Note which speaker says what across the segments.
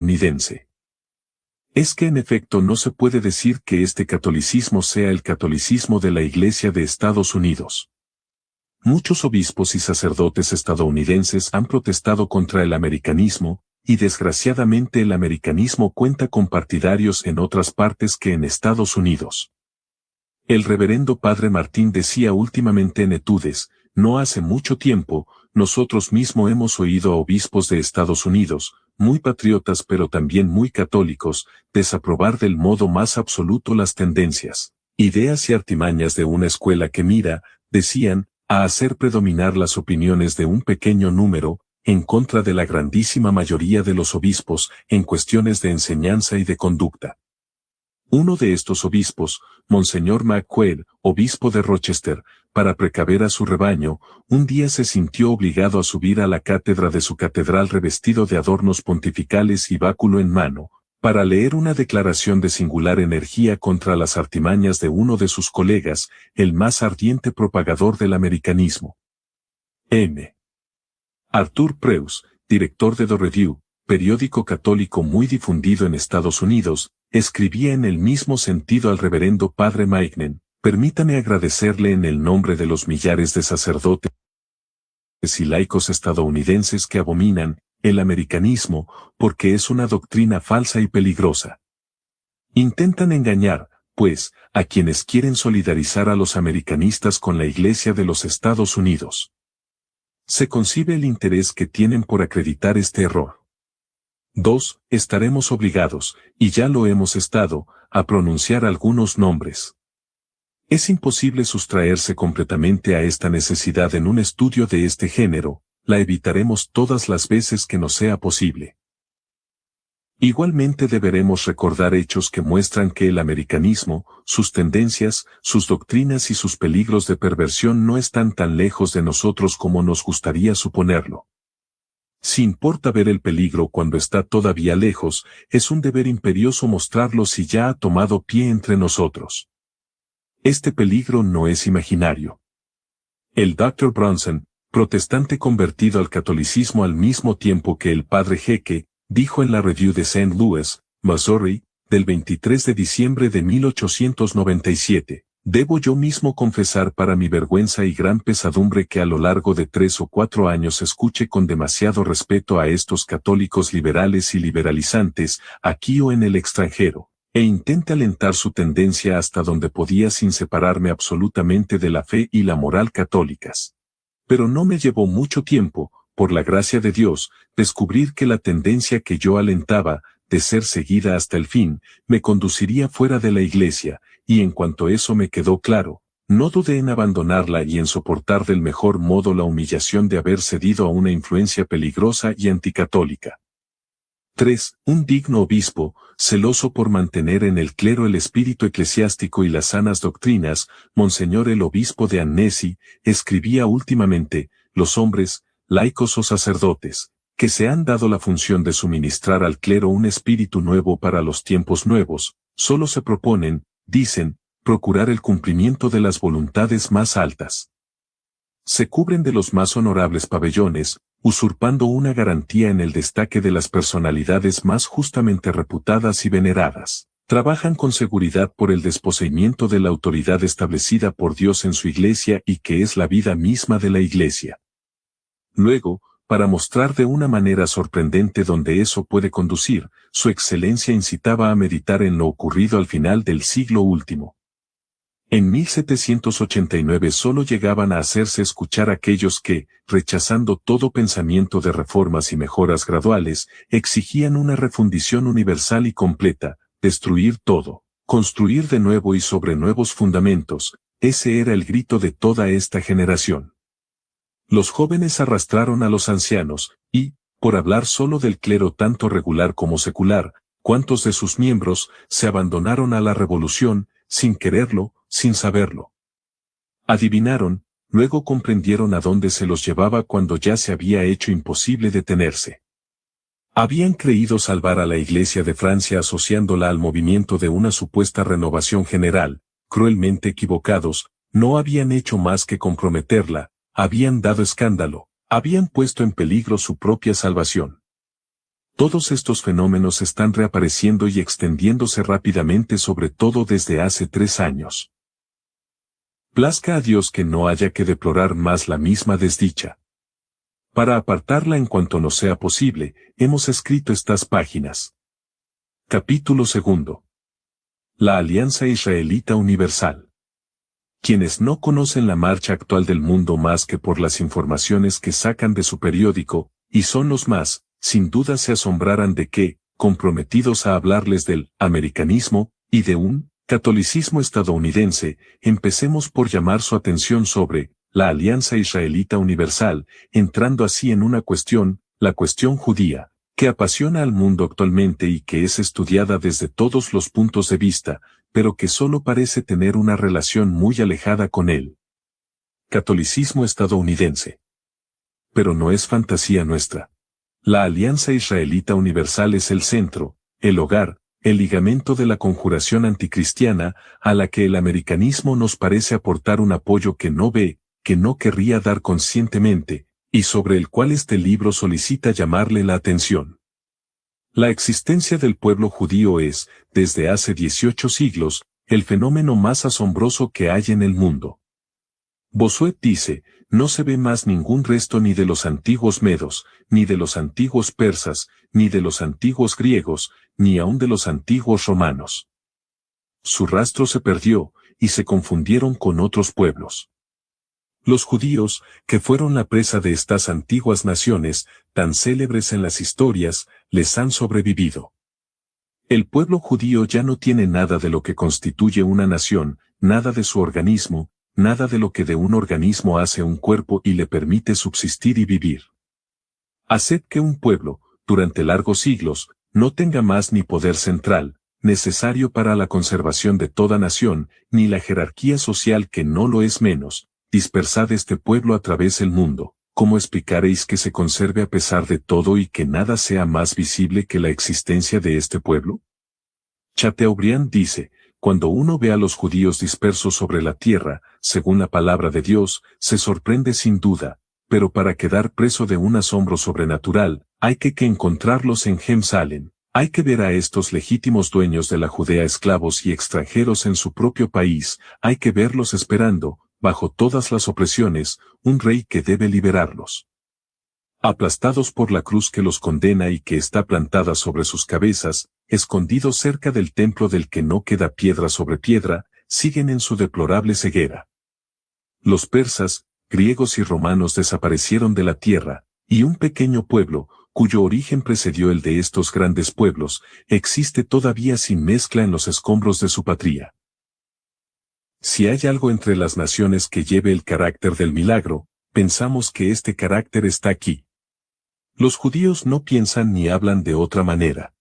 Speaker 1: estadounidense. Es que en efecto no se puede decir que este catolicismo sea el catolicismo de la Iglesia de Estados Unidos. Muchos obispos y sacerdotes estadounidenses han protestado contra el americanismo, y desgraciadamente el americanismo cuenta con partidarios en otras partes que en Estados Unidos. El reverendo padre Martín decía últimamente en Etudes, no hace mucho tiempo, nosotros mismos hemos oído a obispos de Estados Unidos, muy patriotas pero también muy católicos, desaprobar del modo más absoluto las tendencias, ideas y artimañas de una escuela que mira, decían, a hacer predominar las opiniones de un pequeño número, en contra de la grandísima mayoría de los obispos, en cuestiones de enseñanza y de conducta. Uno de estos obispos, Monseñor McQuaid, obispo de Rochester, para precaver a su rebaño, un día se sintió obligado a subir a la cátedra de su catedral revestido de adornos pontificales y báculo en mano, para leer una declaración de singular energía contra las artimañas de uno de sus colegas, el más ardiente propagador del americanismo. M. Arthur Preus, director de The Review, periódico católico muy difundido en Estados Unidos, escribía en el mismo sentido al reverendo padre Maignen, permítame agradecerle en el nombre de los millares de sacerdotes y laicos estadounidenses que abominan el americanismo, porque es una doctrina falsa y peligrosa. Intentan engañar, pues, a quienes quieren solidarizar a los americanistas con la Iglesia de los Estados Unidos. Se concibe el interés que tienen por acreditar este error. 2. Estaremos obligados, y ya lo hemos estado, a pronunciar algunos nombres. Es imposible sustraerse completamente a esta necesidad en un estudio de este género, la evitaremos todas las veces que nos sea posible. Igualmente deberemos recordar hechos que muestran que el americanismo, sus tendencias, sus doctrinas y sus peligros de perversión no están tan lejos de nosotros como nos gustaría suponerlo. Si importa ver el peligro cuando está todavía lejos, es un deber imperioso mostrarlo si ya ha tomado pie entre nosotros. Este peligro no es imaginario. El Dr. Bronson, protestante convertido al catolicismo al mismo tiempo que el padre Jeque, dijo en la Review de St. Louis, Missouri, del 23 de diciembre de 1897, debo yo mismo confesar para mi vergüenza y gran pesadumbre que a lo largo de 3 o 4 años escuché con demasiado respeto a estos católicos liberales y liberalizantes, aquí o en el extranjero, e intenté alentar su tendencia hasta donde podía sin separarme absolutamente de la fe y la moral católicas. Pero no me llevó mucho tiempo, por la gracia de Dios, descubrir que la tendencia que yo alentaba, de ser seguida hasta el fin, me conduciría fuera de la Iglesia, y en cuanto eso me quedó claro, no dudé en abandonarla y en soportar del mejor modo la humillación de haber cedido a una influencia peligrosa y anticatólica. 3. Un digno obispo, celoso por mantener en el clero el espíritu eclesiástico y las sanas doctrinas, Monseñor el obispo de Annecy, escribía últimamente, los hombres, laicos o sacerdotes, que se han dado la función de suministrar al clero un espíritu nuevo para los tiempos nuevos, solo se proponen, dicen, procurar el cumplimiento de las voluntades más altas. Se cubren de los más honorables pabellones, usurpando una garantía en el destaque de las personalidades más justamente reputadas y veneradas. Trabajan con seguridad por el desposeimiento de la autoridad establecida por Dios en su Iglesia y que es la vida misma de la Iglesia. Luego, para mostrar de una manera sorprendente dónde eso puede conducir, su excelencia incitaba a meditar en lo ocurrido al final del siglo último. En 1789 solo llegaban a hacerse escuchar aquellos que, rechazando todo pensamiento de reformas y mejoras graduales, exigían una refundición universal y completa, destruir todo, construir de nuevo y sobre nuevos fundamentos, ese era el grito de toda esta generación. Los jóvenes arrastraron a los ancianos, y, por hablar solo del clero tanto regular como secular, cuantos de sus miembros se abandonaron a la revolución, sin quererlo, sin saberlo. Adivinaron, luego comprendieron a dónde se los llevaba cuando ya se había hecho imposible detenerse. Habían creído salvar a la Iglesia de Francia asociándola al movimiento de una supuesta renovación general, cruelmente equivocados, no habían hecho más que comprometerla, habían dado escándalo, habían puesto en peligro su propia salvación. Todos estos fenómenos están reapareciendo y extendiéndose rápidamente, sobre todo desde hace 3 años. Plazca a Dios que no haya que deplorar más la misma desdicha. Para apartarla en cuanto nos sea posible, hemos escrito estas páginas. Capítulo 2. La Alianza Israelita Universal. Quienes no conocen la marcha actual del mundo más que por las informaciones que sacan de su periódico, y son los más, sin duda se asombrarán de que, comprometidos a hablarles del americanismo y de un catolicismo estadounidense, empecemos por llamar su atención sobre la Alianza Israelita Universal, entrando así en una cuestión, la cuestión judía, que apasiona al mundo actualmente y que es estudiada desde todos los puntos de vista, pero que solo parece tener una relación muy alejada con el catolicismo estadounidense. Pero no es fantasía nuestra. La Alianza Israelita Universal es el centro, el hogar, el ligamento de la conjuración anticristiana, a la que el americanismo nos parece aportar un apoyo que no ve, que no querría dar conscientemente, y sobre el cual este libro solicita llamarle la atención. La existencia del pueblo judío es, desde hace 18 siglos, el fenómeno más asombroso que hay en el mundo. Bossuet dice, no se ve más ningún resto ni de los antiguos medos, ni de los antiguos persas, ni de los antiguos griegos, ni aun de los antiguos romanos. Su rastro se perdió, y se confundieron con otros pueblos. Los judíos, que fueron la presa de estas antiguas naciones, tan célebres en las historias, les han sobrevivido. El pueblo judío ya no tiene nada de lo que constituye una nación, nada de su organismo, nada de lo que de un organismo hace un cuerpo y le permite subsistir y vivir. Haced que un pueblo, durante largos siglos, no tenga más ni poder central, necesario para la conservación de toda nación, ni la jerarquía social que no lo es menos. Dispersad este pueblo a través del mundo, ¿cómo explicaréis que se conserve a pesar de todo y que nada sea más visible que la existencia de este pueblo? Chateaubriand dice, cuando uno ve a los judíos dispersos sobre la tierra, según la palabra de Dios, se sorprende sin duda, pero para quedar preso de un asombro sobrenatural, hay que encontrarlos en Jerusalén, hay que ver a estos legítimos dueños de la Judea esclavos y extranjeros en su propio país, hay que verlos esperando, bajo todas las opresiones, un rey que debe liberarlos. Aplastados por la cruz que los condena y que está plantada sobre sus cabezas, escondidos cerca del templo del que no queda piedra sobre piedra, siguen en su deplorable ceguera. Los persas, griegos y romanos desaparecieron de la tierra, y un pequeño pueblo, cuyo origen precedió el de estos grandes pueblos, existe todavía sin mezcla en los escombros de su patria. Si hay algo entre las naciones que lleve el carácter del milagro, pensamos que este carácter está aquí. Los judíos no piensan ni hablan de otra manera.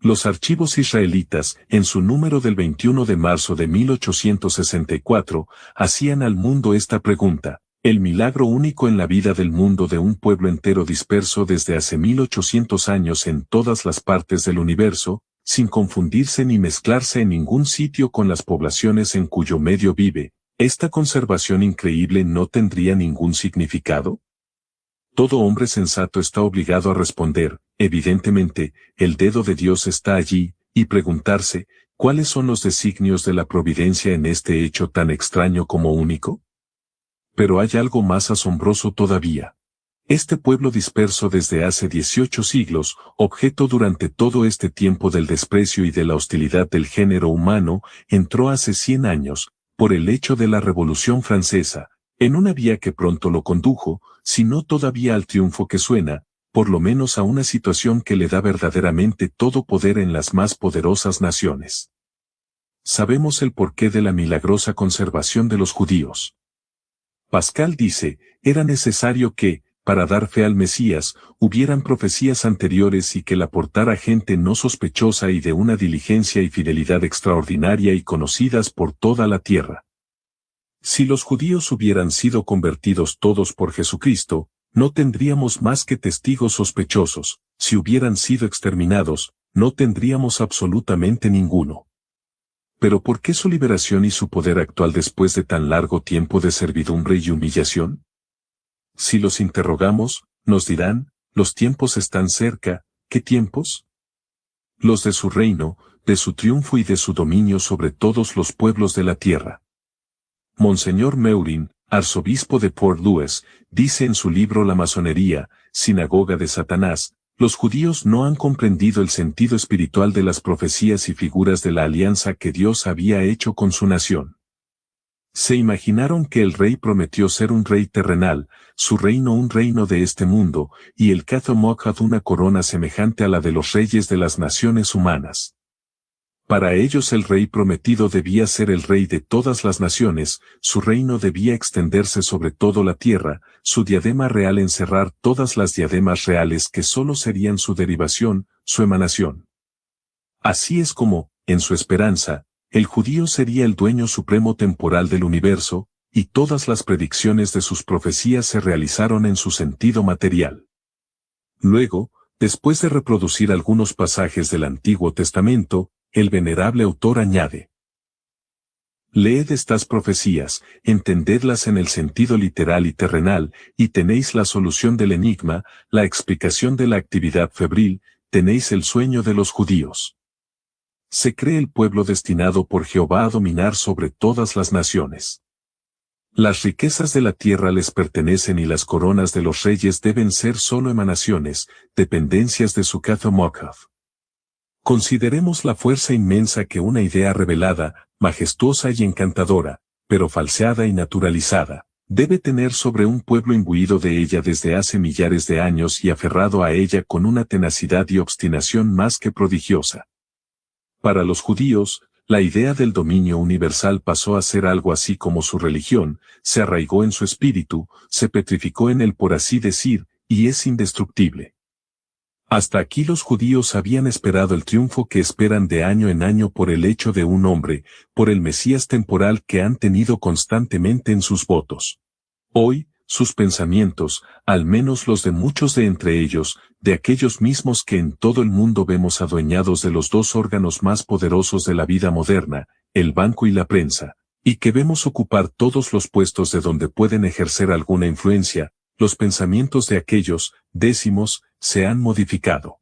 Speaker 1: Los archivos israelitas, en su número del 21 de marzo de 1864, hacían al mundo esta pregunta: el milagro único en la vida del mundo de un pueblo entero disperso desde hace 1800 años en todas las partes del universo, sin confundirse ni mezclarse en ningún sitio con las poblaciones en cuyo medio vive, ¿esta conservación increíble no tendría ningún significado? Todo hombre sensato está obligado a responder, evidentemente, el dedo de Dios está allí, y preguntarse, ¿cuáles son los designios de la providencia en este hecho tan extraño como único? Pero hay algo más asombroso todavía. Este pueblo disperso desde hace 18 siglos, objeto durante todo este tiempo del desprecio y de la hostilidad del género humano, entró hace 100 años, por el hecho de la Revolución Francesa, en una vía que pronto lo condujo, si no todavía al triunfo que suena, por lo menos a una situación que le da verdaderamente todo poder en las más poderosas naciones. Sabemos el porqué de la milagrosa conservación de los judíos. Pascal dice, era necesario que, para dar fe al Mesías, hubieran profecías anteriores y que la portara gente no sospechosa y de una diligencia y fidelidad extraordinaria y conocidas por toda la tierra. Si los judíos hubieran sido convertidos todos por Jesucristo, no tendríamos más que testigos sospechosos; si hubieran sido exterminados, no tendríamos absolutamente ninguno. Pero ¿por qué su liberación y su poder actual después de tan largo tiempo de servidumbre y humillación? Si los interrogamos, nos dirán, los tiempos están cerca, ¿qué tiempos? Los de su reino, de su triunfo y de su dominio sobre todos los pueblos de la tierra. Monseñor Meurin, arzobispo de Port Louis, dice en su libro La masonería, sinagoga de Satanás, los judíos no han comprendido el sentido espiritual de las profecías y figuras de la alianza que Dios había hecho con su nación. Se imaginaron que el rey prometió ser un rey terrenal, su reino un reino de este mundo, y el Cathomochad una corona semejante a la de los reyes de las naciones humanas. Para ellos el rey prometido debía ser el rey de todas las naciones, su reino debía extenderse sobre toda la tierra, su diadema real encerrar todas las diademas reales que sólo serían su derivación, su emanación. Así es como, en su esperanza, el judío sería el dueño supremo temporal del universo, y todas las predicciones de sus profecías se realizaron en su sentido material. Luego, después de reproducir algunos pasajes del Antiguo Testamento, el venerable autor añade: leed estas profecías, entendedlas en el sentido literal y terrenal, y tenéis la solución del enigma, la explicación de la actividad febril, tenéis el sueño de los judíos. Se cree el pueblo destinado por Jehová a dominar sobre todas las naciones. Las riquezas de la tierra les pertenecen y las coronas de los reyes deben ser solo emanaciones, dependencias de su Cathomochad. Consideremos la fuerza inmensa que una idea revelada, majestuosa y encantadora, pero falseada y naturalizada, debe tener sobre un pueblo imbuido de ella desde hace millares de años y aferrado a ella con una tenacidad y obstinación más que prodigiosa. Para los judíos, la idea del dominio universal pasó a ser algo así como su religión, se arraigó en su espíritu, se petrificó en él por así decir, y es indestructible. Hasta aquí los judíos habían esperado el triunfo que esperan de año en año por el hecho de un hombre, por el Mesías temporal que han tenido constantemente en sus votos. Hoy, sus pensamientos, al menos los de muchos de entre ellos, de aquellos mismos que en todo el mundo vemos adueñados de los dos órganos más poderosos de la vida moderna, el banco y la prensa, y que vemos ocupar todos los puestos de donde pueden ejercer alguna influencia, los pensamientos de aquellos, décimos, se han modificado.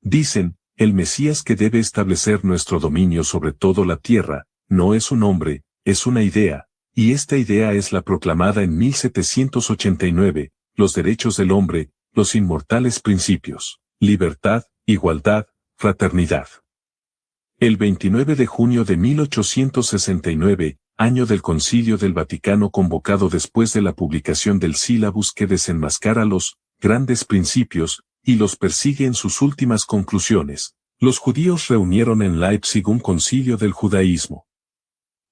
Speaker 1: Dicen, el Mesías que debe establecer nuestro dominio sobre toda la tierra, no es un hombre, es una idea, y esta idea es la proclamada en 1789, los derechos del hombre, los inmortales principios, libertad, igualdad, fraternidad. El 29 de junio de 1869, año del Concilio del Vaticano convocado después de la publicación del sílabus que desenmascara los grandes principios, y los persigue en sus últimas conclusiones, los judíos reunieron en Leipzig un concilio del judaísmo.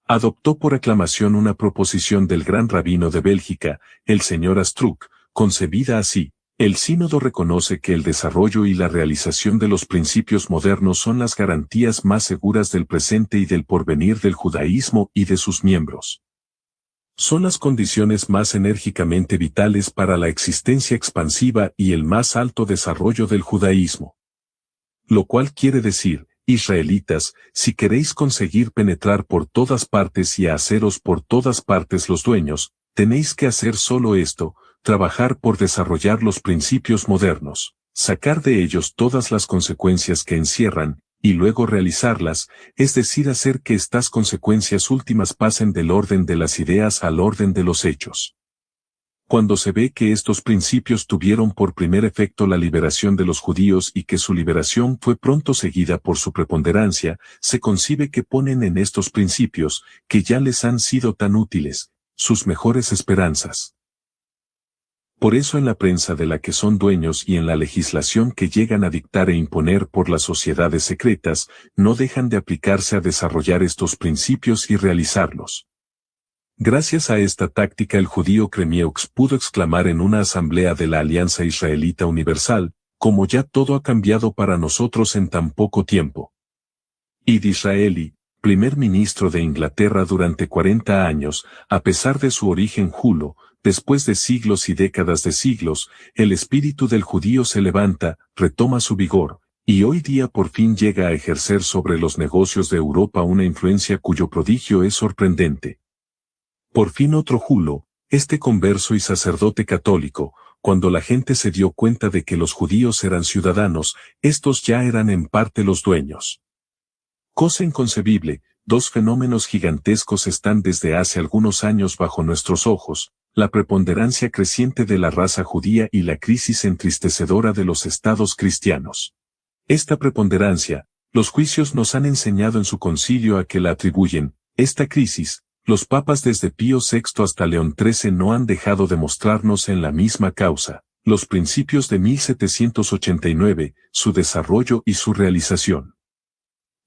Speaker 1: Adoptó por aclamación una proposición del gran rabino de Bélgica, el señor Astruc, concebida así: el sínodo reconoce que el desarrollo y la realización de los principios modernos son las garantías más seguras del presente y del porvenir del judaísmo y de sus miembros. Son las condiciones más enérgicamente vitales para la existencia expansiva y el más alto desarrollo del judaísmo. Lo cual quiere decir, israelitas, si queréis conseguir penetrar por todas partes y haceros por todas partes los dueños, tenéis que hacer solo esto: trabajar por desarrollar los principios modernos, sacar de ellos todas las consecuencias que encierran, y luego realizarlas, es decir, hacer que estas consecuencias últimas pasen del orden de las ideas al orden de los hechos. Cuando se ve que estos principios tuvieron por primer efecto la liberación de los judíos y que su liberación fue pronto seguida por su preponderancia, se concibe que ponen en estos principios, que ya les han sido tan útiles, sus mejores esperanzas. Por eso en la prensa de la que son dueños y en la legislación que llegan a dictar e imponer por las sociedades secretas, no dejan de aplicarse a desarrollar estos principios y realizarlos. Gracias a esta táctica el judío Cremieux pudo exclamar en una asamblea de la Alianza Israelita Universal: como ya todo ha cambiado para nosotros en tan poco tiempo. Y Disraeli, primer ministro de Inglaterra durante 40 años, a pesar de su origen julo, después de siglos y décadas de siglos, el espíritu del judío se levanta, retoma su vigor, y hoy día por fin llega a ejercer sobre los negocios de Europa una influencia cuyo prodigio es sorprendente. Por fin otro julo, este converso y sacerdote católico, Cuando la gente se dio cuenta de que los judíos eran ciudadanos, estos ya eran en parte los dueños. Cosa inconcebible, dos fenómenos gigantescos están desde hace algunos años bajo nuestros ojos, la preponderancia creciente de la raza judía y la crisis entristecedora de los estados cristianos. Esta preponderancia, los juicios nos han enseñado en su concilio a que la atribuyen. Esta crisis, los papas desde Pío VI hasta León XIII no han dejado de mostrarnos en la misma causa, los principios de 1789, su desarrollo y su realización.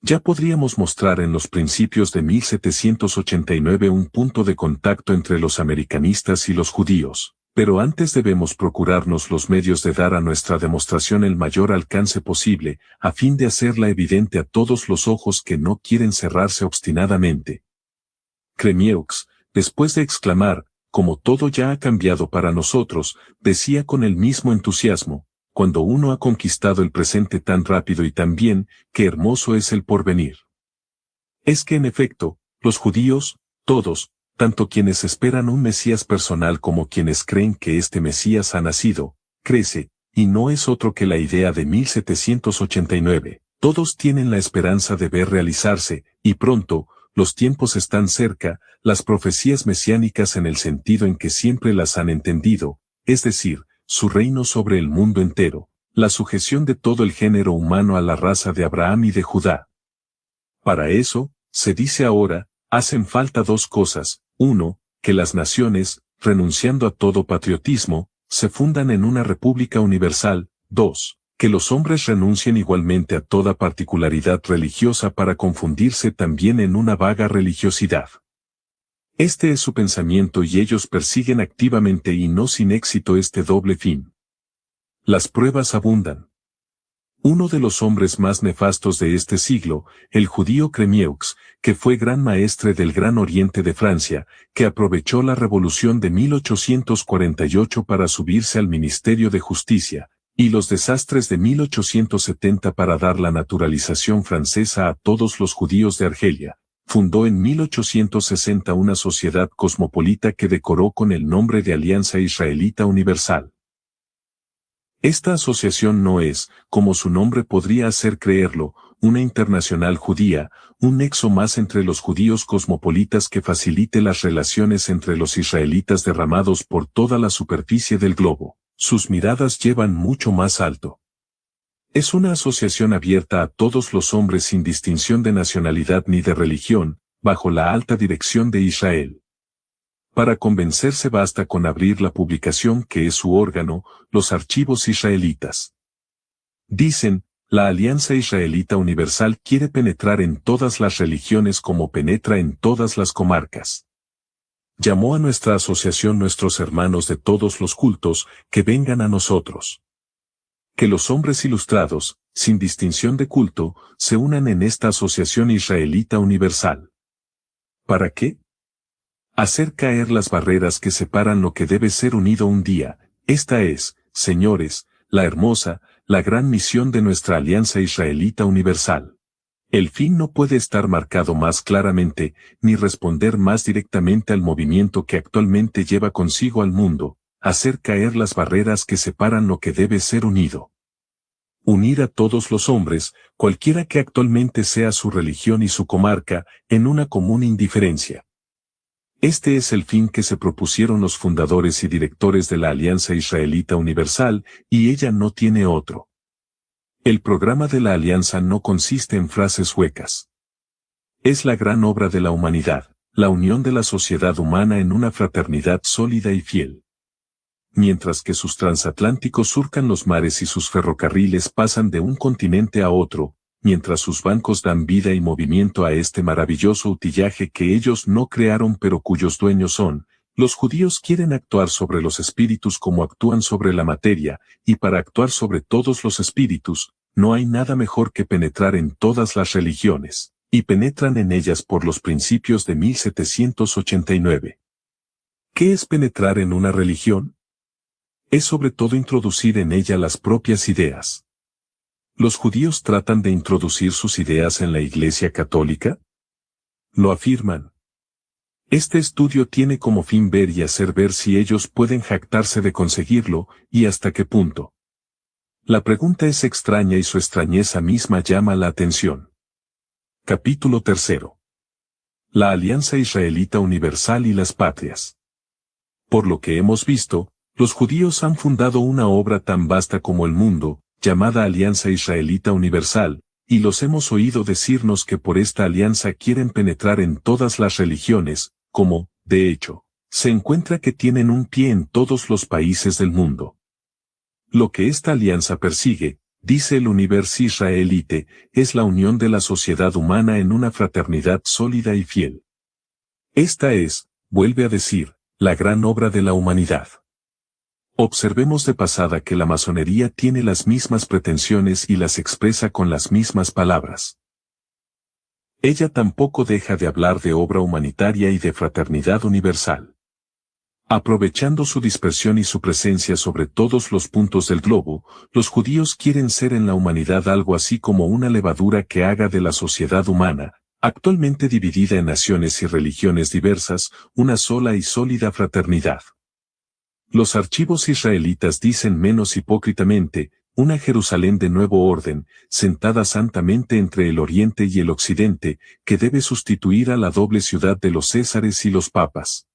Speaker 1: Ya podríamos mostrar en los principios de 1789 un punto de contacto entre los americanistas y los judíos, pero antes debemos procurarnos los medios de dar a nuestra demostración el mayor alcance posible, a fin de hacerla evidente a todos los ojos que no quieren cerrarse obstinadamente. Cremieux, después de exclamar, como todo ya ha cambiado para nosotros, decía con el mismo entusiasmo, cuando uno ha conquistado el presente tan rápido y tan bien, qué hermoso es el porvenir. Es que en efecto, los judíos, todos, tanto quienes esperan un Mesías personal como quienes creen que este Mesías ha nacido, crece, y no es otro que la idea de 1789, todos tienen la esperanza de ver realizarse, y pronto, los tiempos están cerca, las profecías mesiánicas en el sentido en que siempre las han entendido, es decir, su reino sobre el mundo entero, la sujeción de todo el género humano a la raza de Abraham y de Judá. Para eso, se dice ahora, hacen falta dos cosas: uno, que las naciones, renunciando a todo patriotismo, se fundan en una república universal; dos, que los hombres renuncien igualmente a toda particularidad religiosa para confundirse también en una vaga religiosidad. Este es su pensamiento y ellos persiguen activamente y no sin éxito este doble fin. Las pruebas abundan. Uno de los hombres más nefastos de este siglo, el judío Cremieux, que fue gran maestre del Gran Oriente de Francia, que aprovechó la Revolución de 1848 para subirse al Ministerio de Justicia, y los desastres de 1870 para dar la naturalización francesa a todos los judíos de Argelia, fundó en 1860 una sociedad cosmopolita que decoró con el nombre de Alianza Israelita Universal. Esta asociación no es, como su nombre podría hacer creerlo, una internacional judía, un nexo más entre los judíos cosmopolitas que facilite las relaciones entre los israelitas derramados por toda la superficie del globo. Sus miradas llevan mucho más alto. Es una asociación abierta a todos los hombres sin distinción de nacionalidad ni de religión, bajo la alta dirección de Israel. Para convencerse basta con abrir la publicación que es su órgano, los archivos israelitas. Dicen, la Alianza Israelita Universal quiere penetrar en todas las religiones como penetra en todas las comarcas. Llamó a nuestra asociación nuestros hermanos de todos los cultos, que vengan a nosotros. Que los hombres ilustrados, sin distinción de culto, se unan en esta asociación israelita universal. ¿Para qué? Hacer caer las barreras que separan lo que debe ser unido un día. Esta es, señores, la hermosa, la gran misión de nuestra Alianza Israelita Universal. El fin no puede estar marcado más claramente, ni responder más directamente al movimiento que actualmente lleva consigo al mundo, hacer caer las barreras que separan lo que debe ser unido. Unir a todos los hombres, cualquiera que actualmente sea su religión y su comarca, en una común indiferencia. Este es el fin que se propusieron los fundadores y directores de la Alianza Israelita Universal, y ella no tiene otro. El programa de la Alianza no consiste en frases huecas. Es la gran obra de la humanidad, la unión de la sociedad humana en una fraternidad sólida y fiel. Mientras que sus transatlánticos surcan los mares y sus ferrocarriles pasan de un continente a otro, mientras sus bancos dan vida y movimiento a este maravilloso utillaje que ellos no crearon pero cuyos dueños son, los judíos quieren actuar sobre los espíritus como actúan sobre la materia, y para actuar sobre todos los espíritus, no hay nada mejor que penetrar en todas las religiones, y penetran en ellas por los principios de 1789. ¿Qué es penetrar en una religión? Es sobre todo introducir en ella las propias ideas. ¿Los judíos tratan de introducir sus ideas en la Iglesia Católica? Lo afirman. Este estudio tiene como fin ver y hacer ver si ellos pueden jactarse de conseguirlo, y hasta qué punto. La pregunta es extraña y su extrañeza misma llama la atención. Capítulo 3. La Alianza Israelita Universal y las Patrias. Por lo que hemos visto, los judíos han fundado una obra tan vasta como el mundo, llamada Alianza Israelita Universal, y los hemos oído decirnos que por esta alianza quieren penetrar en todas las religiones, como, de hecho, se encuentra que tienen un pie en todos los países del mundo. Lo que esta alianza persigue, dice el Universo Israelite, es la unión de la sociedad humana en una fraternidad sólida y fiel. Esta es, vuelve a decir, la gran obra de la humanidad. Observemos de pasada que la masonería tiene las mismas pretensiones y las expresa con las mismas palabras. Ella tampoco deja de hablar de obra humanitaria y de fraternidad universal. Aprovechando su dispersión y su presencia sobre todos los puntos del globo, los judíos quieren ser en la humanidad algo así como una levadura que haga de la sociedad humana, actualmente dividida en naciones y religiones diversas, una sola y sólida fraternidad. Los archivos israelitas dicen menos hipócritamente, una Jerusalén de nuevo orden, sentada santamente entre el oriente y el occidente, que debe sustituir a la doble ciudad de los césares y los papas.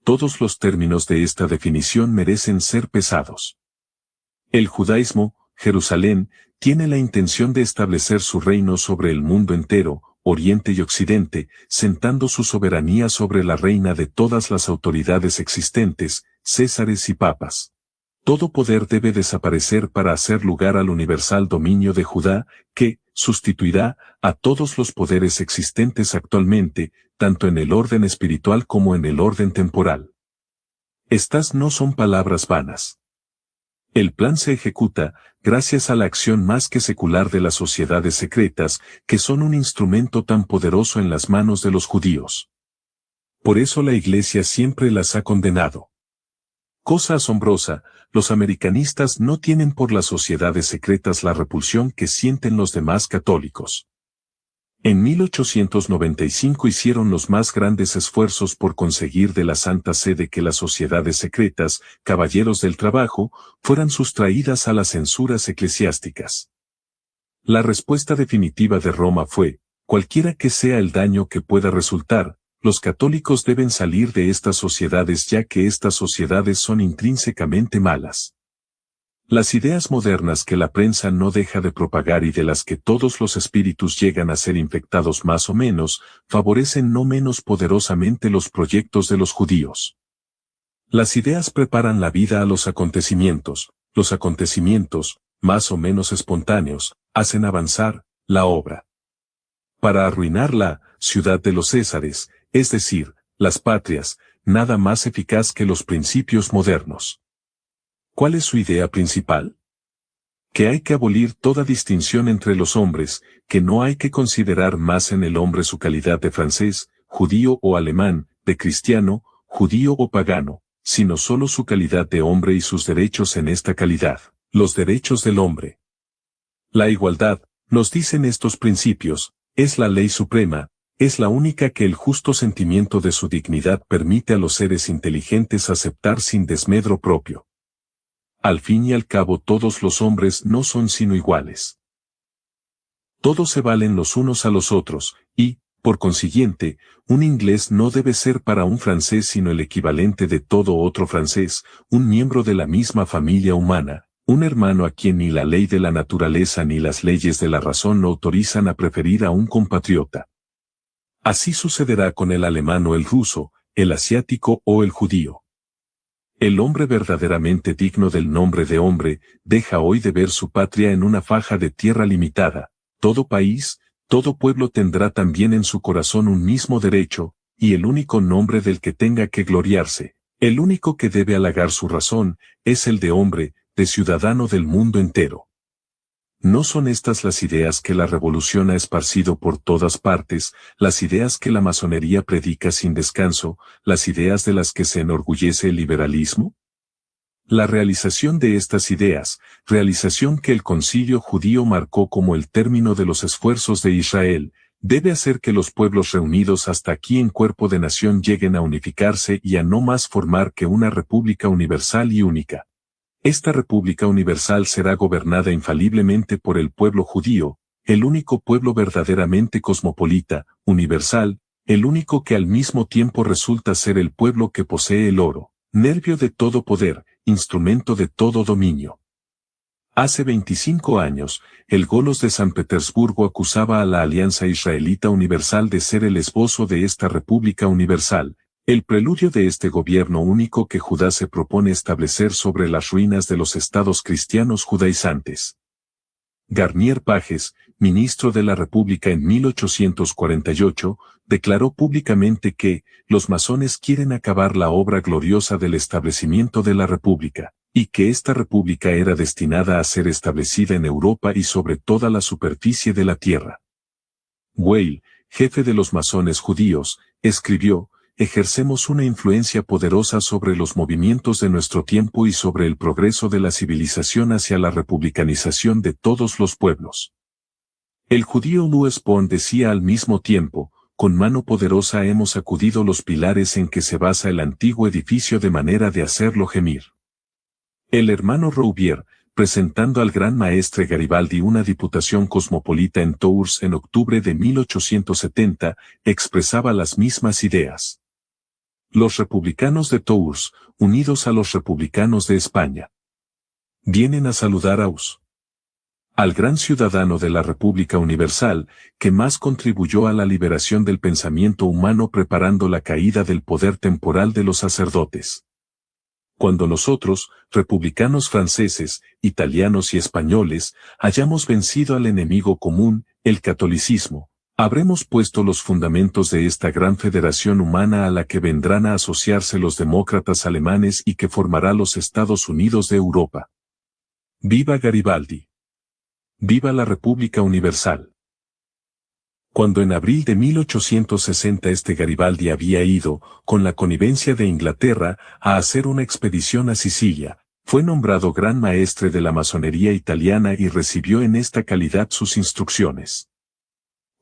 Speaker 1: Todos los términos de esta definición merecen ser pesados. El judaísmo, Jerusalén, tiene la intención de establecer su reino sobre el mundo entero, oriente y occidente, sentando su soberanía sobre la reina de todas las autoridades existentes, césares y papas. Todo poder debe desaparecer para hacer lugar al universal dominio de Judá, que sustituirá a todos los poderes existentes actualmente, tanto en el orden espiritual como en el orden temporal. Estas no son palabras vanas. El plan se ejecuta, gracias a la acción más que secular de las sociedades secretas, que son un instrumento tan poderoso en las manos de los judíos. Por eso la Iglesia siempre las ha condenado. Cosa asombrosa, los americanistas no tienen por las sociedades secretas la repulsión que sienten los demás católicos. En 1895 hicieron los más grandes esfuerzos por conseguir de la Santa Sede que las sociedades secretas, caballeros del trabajo, fueran sustraídas a las censuras eclesiásticas. La respuesta definitiva de Roma fue, cualquiera que sea el daño que pueda resultar, los católicos deben salir de estas sociedades ya que estas sociedades son intrínsecamente malas. Las ideas modernas que la prensa no deja de propagar y de las que todos los espíritus llegan a ser infectados más o menos, favorecen no menos poderosamente los proyectos de los judíos. Las ideas preparan la vida a los acontecimientos, más o menos espontáneos, hacen avanzar la obra. Para arruinar la ciudad de los Césares, es decir, las patrias, nada más eficaz que los principios modernos. ¿Cuál es su idea principal? Que hay que abolir toda distinción entre los hombres, que no hay que considerar más en el hombre su calidad de francés, judío o alemán, de cristiano, judío o pagano, sino solo su calidad de hombre y sus derechos en esta calidad, los derechos del hombre. La igualdad, nos dicen estos principios, es la ley suprema, es la única que el justo sentimiento de su dignidad permite a los seres inteligentes aceptar sin desmedro propio. Al fin y al cabo todos los hombres no son sino iguales. Todos se valen los unos a los otros, y, por consiguiente, un inglés no debe ser para un francés sino el equivalente de todo otro francés, un miembro de la misma familia humana, un hermano a quien ni la ley de la naturaleza ni las leyes de la razón no autorizan a preferir a un compatriota. Así sucederá con el alemán o el ruso, el asiático o el judío. El hombre verdaderamente digno del nombre de hombre, deja hoy de ver su patria en una faja de tierra limitada. Todo país, todo pueblo tendrá también en su corazón un mismo derecho, y el único nombre del que tenga que gloriarse, el único que debe halagar su razón, es el de hombre, de ciudadano del mundo entero. No son estas las ideas que la revolución ha esparcido por todas partes, las ideas que la masonería predica sin descanso, las ideas de las que se enorgullece el liberalismo. La realización de estas ideas, realización que el concilio judío marcó como el término de los esfuerzos de Israel, Debe hacer que los pueblos reunidos hasta aquí en cuerpo de nación lleguen a unificarse y a no más formar que una república universal y única. Esta república universal será gobernada infaliblemente por el pueblo judío, el único pueblo verdaderamente cosmopolita, universal, el único que al mismo tiempo resulta ser el pueblo que posee el oro, nervio de todo poder, instrumento de todo dominio. Hace 25 años, el Golos de San Petersburgo acusaba a la Alianza Israelita Universal de ser el esbozo de esta República Universal, el preludio de este gobierno único que Judá se propone establecer sobre las ruinas de los estados cristianos judaizantes. Garnier Pages, ministro de la República en 1848, declaró públicamente que los masones quieren acabar la obra gloriosa del establecimiento de la República, y que esta República era destinada a ser establecida en Europa y sobre toda la superficie de la tierra. Weil, jefe de los masones judíos, escribió: ejercemos una influencia poderosa sobre los movimientos de nuestro tiempo y sobre el progreso de la civilización hacia la republicanización de todos los pueblos. El judío Louis Born decía al mismo tiempo: con mano poderosa hemos sacudido los pilares en que se basa el antiguo edificio de manera de hacerlo gemir. El hermano Rouvier, presentando al gran maestre Garibaldi una diputación cosmopolita en Tours en octubre de 1870, expresaba las mismas ideas. Los republicanos de Tours, unidos a los republicanos de España, vienen a saludar a Us, al gran ciudadano de la República Universal, que más contribuyó a la liberación del pensamiento humano preparando la caída del poder temporal de los sacerdotes. Cuando nosotros, republicanos franceses, italianos y españoles, hayamos vencido al enemigo común, el catolicismo, habremos puesto los fundamentos de esta gran federación humana a la que vendrán a asociarse los demócratas alemanes y que formará los Estados Unidos de Europa. ¡Viva Garibaldi! ¡Viva la República Universal! Cuando en abril de 1860 Garibaldi había ido, con la connivencia de Inglaterra, a hacer una expedición a Sicilia, fue nombrado gran maestre de la masonería italiana y recibió en esta calidad sus instrucciones.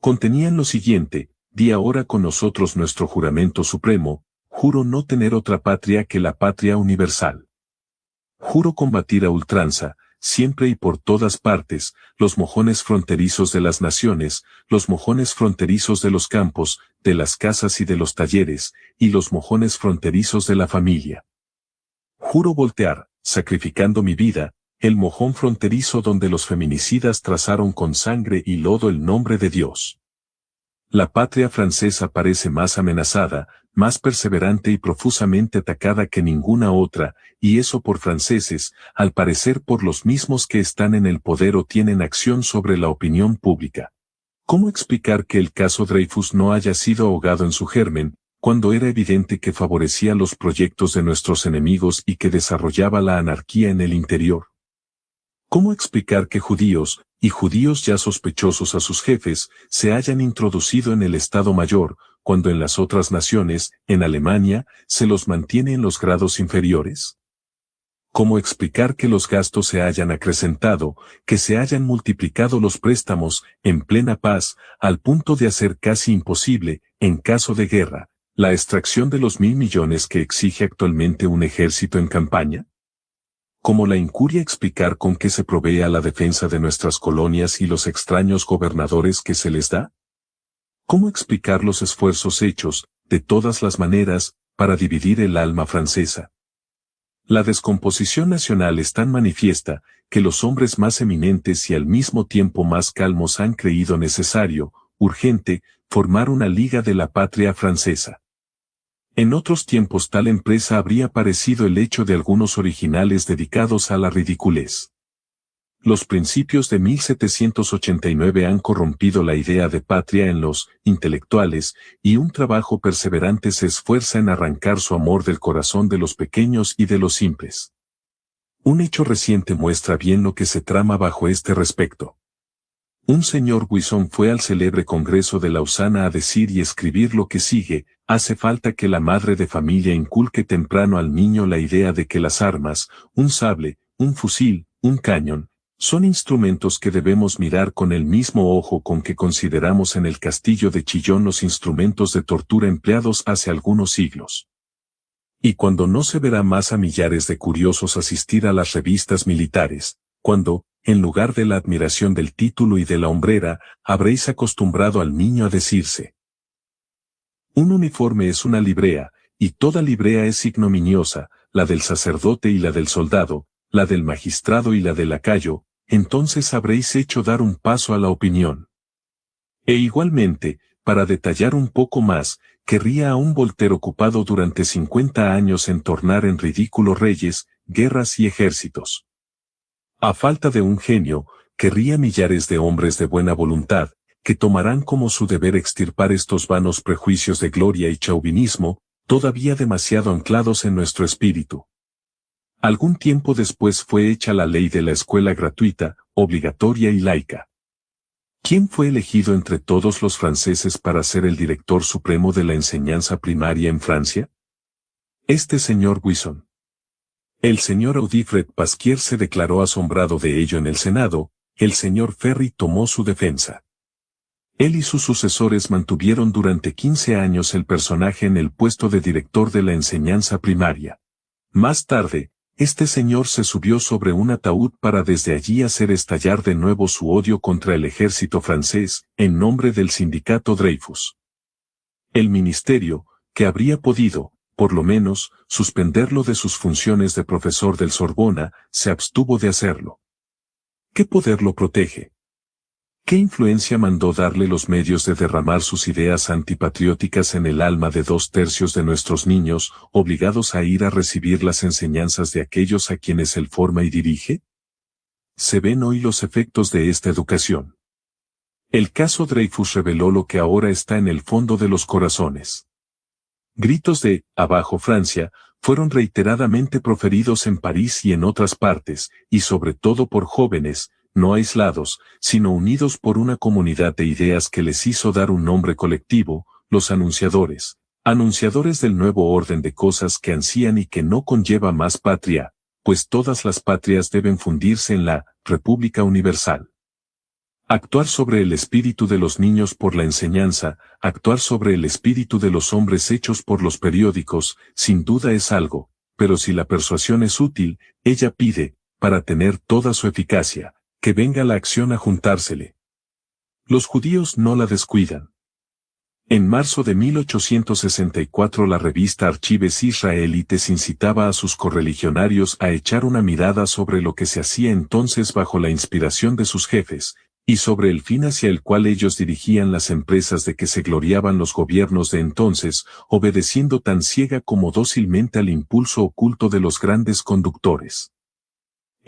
Speaker 1: Contenían lo siguiente: di ahora con nosotros nuestro juramento supremo, juro no tener otra patria que la patria universal. Juro combatir a ultranza, siempre y por todas partes, los mojones fronterizos de las naciones, los mojones fronterizos de los campos, de las casas y de los talleres, y los mojones fronterizos de la familia. Juro voltear, sacrificando mi vida, el mojón fronterizo donde los feminicidas trazaron con sangre y lodo el nombre de Dios. La patria francesa parece más amenazada, más perseverante y profusamente atacada que ninguna otra, y eso por franceses, al parecer por los mismos que están en el poder o tienen acción sobre la opinión pública. ¿Cómo explicar que el caso Dreyfus no haya sido ahogado en su germen, cuando era evidente que favorecía los proyectos de nuestros enemigos y que desarrollaba la anarquía en el interior? ¿Cómo explicar que judíos, y judíos ya sospechosos a sus jefes, se hayan introducido en el Estado Mayor, cuando en las otras naciones, en Alemania, se los mantiene en los grados inferiores? ¿Cómo explicar que los gastos se hayan acrecentado, que se hayan multiplicado los préstamos, en plena paz, al punto de hacer casi imposible, en caso de guerra, la extracción de los 1.000 millones que exige actualmente un ejército en campaña? ¿Cómo la incuria explicar con qué se provee a la defensa de nuestras colonias y los extraños gobernadores que se les da? ¿Cómo explicar los esfuerzos hechos, de todas las maneras, para dividir el alma francesa? La descomposición nacional es tan manifiesta, que los hombres más eminentes y al mismo tiempo más calmos han creído necesario, urgente, formar una Liga de la Patria Francesa. En otros tiempos tal empresa habría parecido el hecho de algunos originales dedicados a la ridiculez. Los principios de 1789 han corrompido la idea de patria en los intelectuales, y un trabajo perseverante se esfuerza en arrancar su amor del corazón de los pequeños y de los simples. Un hecho reciente muestra bien lo que se trama bajo este respecto. Un señor Guison fue al célebre Congreso de Lausana a decir y escribir lo que sigue: hace falta que la madre de familia inculque temprano al niño la idea de que las armas, un sable, un fusil, un cañón, Son instrumentos que debemos mirar con el mismo ojo con que consideramos en el castillo de Chillón los instrumentos de tortura empleados hace algunos siglos. Y cuando no se verá más a millares de curiosos asistir a las revistas militares, cuando, en lugar de la admiración del título y de la hombrera, habréis acostumbrado al niño a decirse: un uniforme es una librea, y toda librea es ignominiosa, la del sacerdote y la del soldado, la del magistrado y la del lacayo, entonces habréis hecho dar un paso a la opinión. E igualmente, para detallar un poco más, querría a un Voltaire ocupado durante 50 años en tornar en ridículo reyes, guerras y ejércitos. A falta de un genio, querría millares de hombres de buena voluntad, que tomarán como su deber extirpar estos vanos prejuicios de gloria y chauvinismo, todavía demasiado anclados en nuestro espíritu. Algún tiempo después fue hecha la ley de la escuela gratuita, obligatoria y laica. ¿Quién fue elegido entre todos los franceses para ser el director supremo de la enseñanza primaria en Francia? Este señor Guison. El señor Audifred Pasquier se declaró asombrado de ello en el Senado, el señor Ferry tomó su defensa. Él y sus sucesores mantuvieron durante 15 años el personaje en el puesto de director de la enseñanza primaria. Más tarde, este señor se subió sobre un ataúd para desde allí hacer estallar de nuevo su odio contra el ejército francés, en nombre del sindicato Dreyfus. El ministerio, que habría podido, por lo menos, suspenderlo de sus funciones de profesor del Sorbona, se abstuvo de hacerlo. ¿Qué poder lo protege? ¿Qué influencia mandó darle los medios de derramar sus ideas antipatrióticas en el alma de 2/3 de nuestros niños, obligados a ir a recibir las enseñanzas de aquellos a quienes él forma y dirige? Se ven hoy los efectos de esta educación. El caso Dreyfus reveló lo que ahora está en el fondo de los corazones. Gritos de «Abajo Francia» fueron reiteradamente proferidos en París y en otras partes, y sobre todo por jóvenes, no aislados, sino unidos por una comunidad de ideas que les hizo dar un nombre colectivo, los anunciadores, anunciadores del nuevo orden de cosas que ansían y que no conlleva más patria, pues todas las patrias deben fundirse en la República Universal. Actuar sobre el espíritu de los niños por la enseñanza, actuar sobre el espíritu de los hombres hechos por los periódicos, sin duda es algo, pero si la persuasión es útil, ella pide, para tener toda su eficacia, que venga la acción a juntársele. Los judíos no la descuidan. En marzo de 1864 la revista Archives Israelites incitaba a sus correligionarios a echar una mirada sobre lo que se hacía entonces bajo la inspiración de sus jefes, y sobre el fin hacia el cual ellos dirigían las empresas de que se gloriaban los gobiernos de entonces, obedeciendo tan ciega como dócilmente al impulso oculto de los grandes conductores.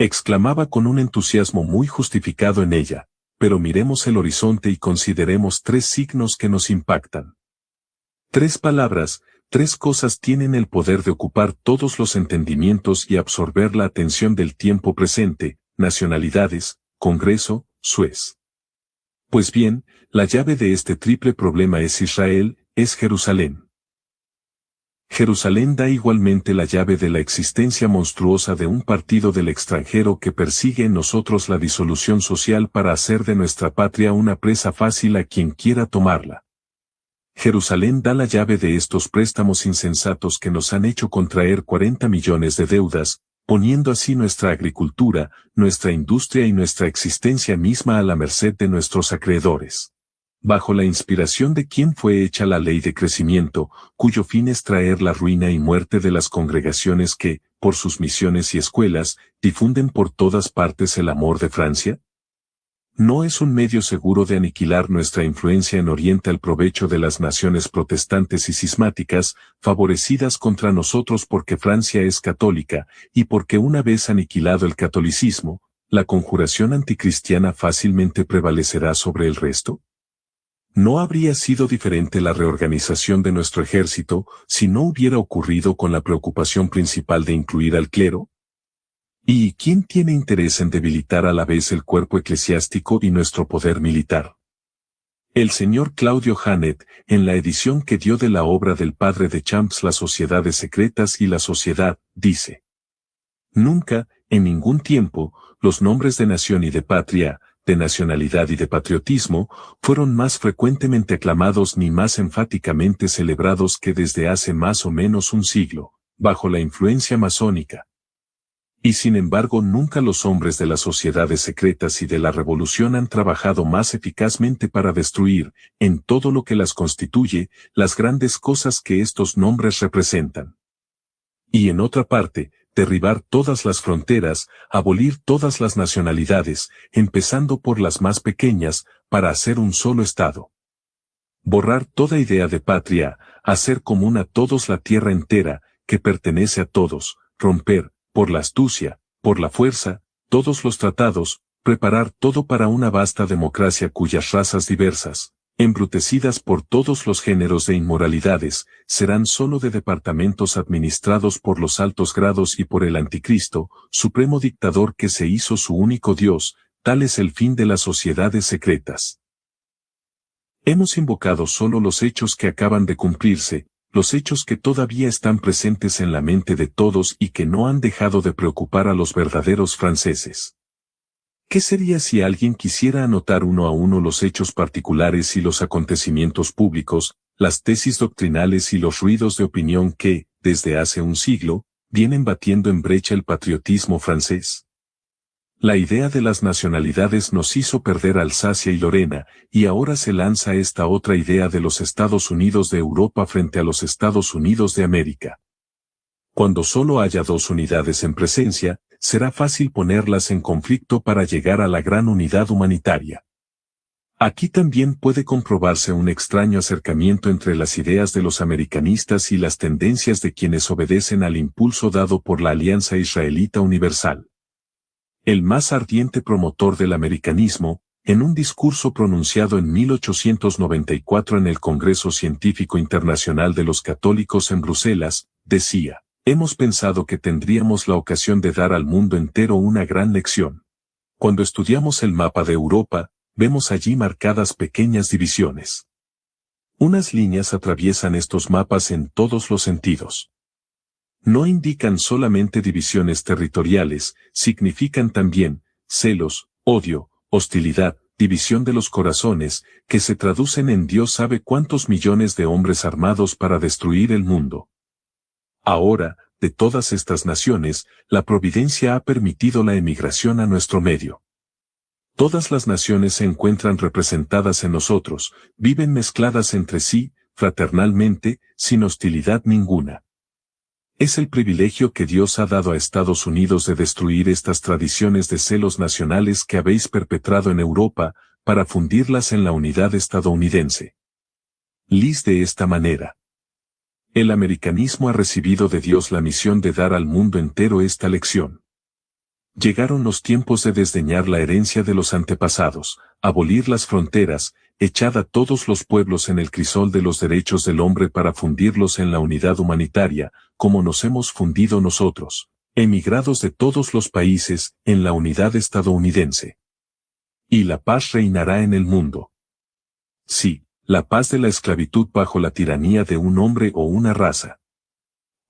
Speaker 1: Exclamaba con un entusiasmo muy justificado en ella, pero miremos el horizonte y consideremos 3 signos que nos impactan. 3 palabras, 3 cosas tienen el poder de ocupar todos los entendimientos y absorber la atención del tiempo presente: nacionalidades, Congreso, Suez. Pues bien, la llave de este triple problema es Israel, es Jerusalén. Jerusalén da igualmente la llave de la existencia monstruosa de un partido del extranjero que persigue en nosotros la disolución social para hacer de nuestra patria una presa fácil a quien quiera tomarla. Jerusalén da la llave de estos préstamos insensatos que nos han hecho contraer 40 millones de deudas, poniendo así nuestra agricultura, nuestra industria y nuestra existencia misma a la merced de nuestros acreedores. Bajo la inspiración de quien fue hecha la ley de crecimiento, cuyo fin es traer la ruina y muerte de las congregaciones que, por sus misiones y escuelas, difunden por todas partes el amor de Francia? ¿No es un medio seguro de aniquilar nuestra influencia en Oriente al provecho de las naciones protestantes y cismáticas, favorecidas contra nosotros porque Francia es católica, y porque una vez aniquilado el catolicismo, la conjuración anticristiana fácilmente prevalecerá sobre el resto? ¿No habría sido diferente la reorganización de nuestro ejército si no hubiera ocurrido con la preocupación principal de incluir al clero? ¿Y quién tiene interés en debilitar a la vez el cuerpo eclesiástico y nuestro poder militar? El señor Claudio Janet, en la edición que dio de la obra del padre de Champs Las sociedades secretas y la sociedad, dice: nunca, en ningún tiempo, los nombres de nación y de patria, de nacionalidad y de patriotismo, fueron más frecuentemente aclamados ni más enfáticamente celebrados que desde hace más o menos un siglo, bajo la influencia masónica. Y sin embargo nunca los hombres de las sociedades secretas y de la revolución han trabajado más eficazmente para destruir, en todo lo que las constituye, las grandes cosas que estos nombres representan. Y en otra parte, derribar todas las fronteras, abolir todas las nacionalidades, empezando por las más pequeñas, para hacer un solo Estado. Borrar toda idea de patria, hacer común a todos la tierra entera, que pertenece a todos, romper, por la astucia, por la fuerza, todos los tratados, preparar todo para una vasta democracia cuyas razas diversas, embrutecidas por todos los géneros de inmoralidades, serán sólo de departamentos administrados por los altos grados y por el anticristo, supremo dictador que se hizo su único Dios, tal es el fin de las sociedades secretas. Hemos invocado sólo los hechos que acaban de cumplirse, los hechos que todavía están presentes en la mente de todos y que no han dejado de preocupar a los verdaderos franceses. ¿Qué sería si alguien quisiera anotar uno a uno los hechos particulares y los acontecimientos públicos, las tesis doctrinales y los ruidos de opinión que, desde hace un siglo, vienen batiendo en brecha el patriotismo francés? La idea de las nacionalidades nos hizo perder Alsacia y Lorena, y ahora se lanza esta otra idea de los Estados Unidos de Europa frente a los Estados Unidos de América. Cuando solo haya dos unidades en presencia, será fácil ponerlas en conflicto para llegar a la gran unidad humanitaria. Aquí también puede comprobarse un extraño acercamiento entre las ideas de los americanistas y las tendencias de quienes obedecen al impulso dado por la Alianza Israelita Universal. El más ardiente promotor del americanismo, en un discurso pronunciado en 1894 en el Congreso Científico Internacional de los Católicos en Bruselas, decía: hemos pensado que tendríamos la ocasión de dar al mundo entero una gran lección. Cuando estudiamos el mapa de Europa, vemos allí marcadas pequeñas divisiones. Unas líneas atraviesan estos mapas en todos los sentidos. No indican solamente divisiones territoriales, significan también celos, odio, hostilidad, división de los corazones, que se traducen en Dios sabe cuántos millones de hombres armados para destruir el mundo. Ahora, de todas estas naciones, la providencia ha permitido la emigración a nuestro medio. Todas las naciones se encuentran representadas en nosotros, viven mezcladas entre sí, fraternalmente, sin hostilidad ninguna. Es el privilegio que Dios ha dado a Estados Unidos de destruir estas tradiciones de celos nacionales que habéis perpetrado en Europa, para fundirlas en la unidad estadounidense. Lis de esta manera. El americanismo ha recibido de Dios la misión de dar al mundo entero esta lección. Llegaron los tiempos de desdeñar la herencia de los antepasados, abolir las fronteras, echad a todos los pueblos en el crisol de los derechos del hombre para fundirlos en la unidad humanitaria, como nos hemos fundido nosotros, emigrados de todos los países, en la unidad estadounidense. Y la paz reinará en el mundo. Sí, la paz de la esclavitud bajo la tiranía de un hombre o una raza.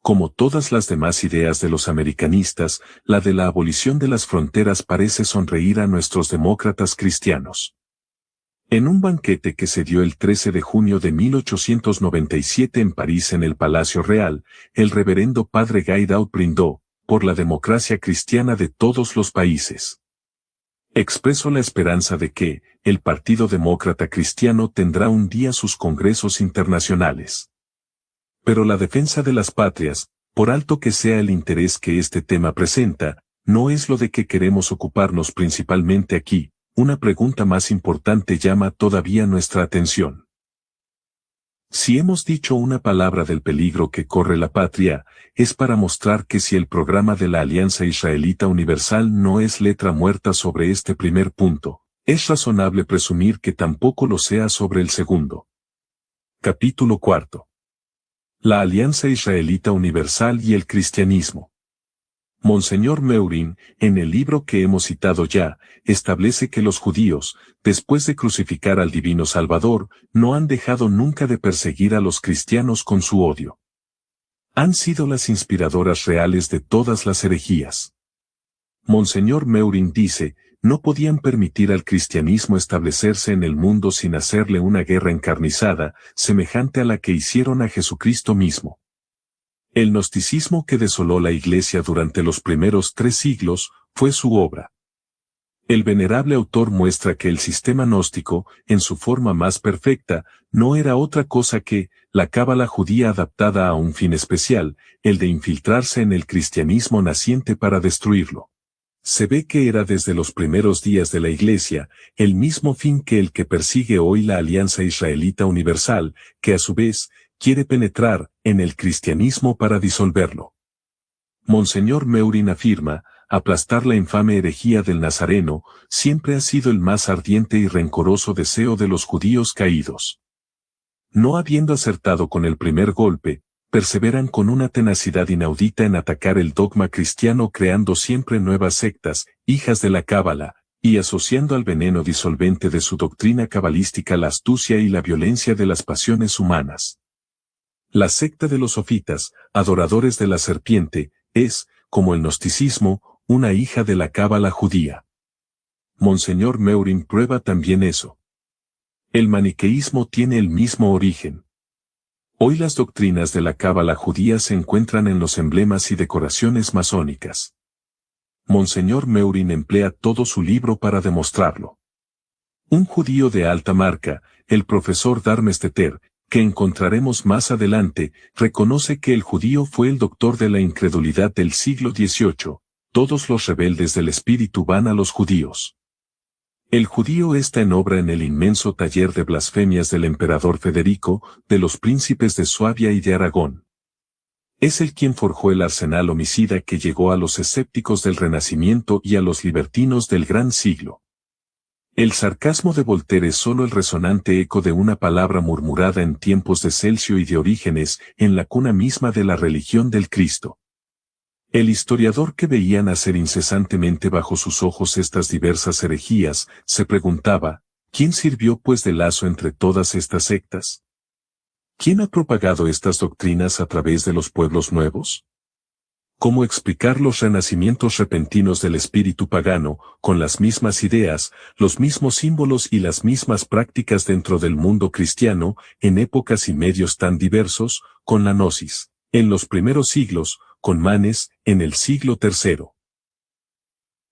Speaker 1: Como todas las demás ideas de los americanistas, la de la abolición de las fronteras parece sonreír a nuestros demócratas cristianos. En un banquete que se dio el 13 de junio de 1897 en París en el Palacio Real, el reverendo padre Guy Daud brindó, por la democracia cristiana de todos los países. Expresó la esperanza de que, el Partido Demócrata Cristiano tendrá un día sus congresos internacionales. Pero la defensa de las patrias, por alto que sea el interés que este tema presenta, no es lo de que queremos ocuparnos principalmente aquí. Una pregunta más importante llama todavía nuestra atención. Si hemos dicho una palabra del peligro que corre la patria, es para mostrar que si el programa de la Alianza Israelita Universal no es letra muerta sobre este primer punto, es razonable presumir que tampoco lo sea sobre el segundo. Capítulo 4. La Alianza Israelita Universal y el cristianismo. Monseñor Meurin, en el libro que hemos citado ya, establece que los judíos, después de crucificar al Divino Salvador, no han dejado nunca de perseguir a los cristianos con su odio. Han sido las inspiradoras reales de todas las herejías. Monseñor Meurin dice, no podían permitir al cristianismo establecerse en el mundo sin hacerle una guerra encarnizada, semejante a la que hicieron a Jesucristo mismo. El gnosticismo que desoló la Iglesia durante los primeros 3 siglos, fue su obra. El venerable autor muestra que el sistema gnóstico, en su forma más perfecta, no era otra cosa que la cábala judía adaptada a un fin especial, el de infiltrarse en el cristianismo naciente para destruirlo. Se ve que era desde los primeros días de la Iglesia, el mismo fin que el que persigue hoy la Alianza Israelita Universal, que a su vez, quiere penetrar en el cristianismo para disolverlo. Monseñor Meurin afirma, aplastar la infame herejía del Nazareno, siempre ha sido el más ardiente y rencoroso deseo de los judíos caídos. No habiendo acertado con el primer golpe, perseveran con una tenacidad inaudita en atacar el dogma cristiano creando siempre nuevas sectas, hijas de la cábala, y asociando al veneno disolvente de su doctrina cabalística la astucia y la violencia de las pasiones humanas. La secta de los sofitas, adoradores de la serpiente, es, como el gnosticismo, una hija de la cábala judía. Monseñor Meurin prueba también eso. El maniqueísmo tiene el mismo origen. Hoy las doctrinas de la cábala judía se encuentran en los emblemas y decoraciones masónicas. Monseñor Meurin emplea todo su libro para demostrarlo. Un judío de alta marca, el profesor Darmesteter, que encontraremos más adelante, reconoce que el judío fue el doctor de la incredulidad del siglo XVIII. Todos los rebeldes del espíritu van a los judíos. El judío está en obra en el inmenso taller de blasfemias del emperador Federico, de los príncipes de Suabia y de Aragón. Es el quien forjó el arsenal homicida que llegó a los escépticos del Renacimiento y a los libertinos del Gran Siglo. El sarcasmo de Voltaire es solo el resonante eco de una palabra murmurada en tiempos de Celso y de Orígenes, en la cuna misma de la religión del Cristo. El historiador que veía nacer incesantemente bajo sus ojos estas diversas herejías, se preguntaba, ¿quién sirvió pues de lazo entre todas estas sectas? ¿Quién ha propagado estas doctrinas a través de los pueblos nuevos? ¿Cómo explicar los renacimientos repentinos del espíritu pagano, con las mismas ideas, los mismos símbolos y las mismas prácticas dentro del mundo cristiano, en épocas y medios tan diversos, con la gnosis, en los primeros siglos, con Manes, en el siglo III?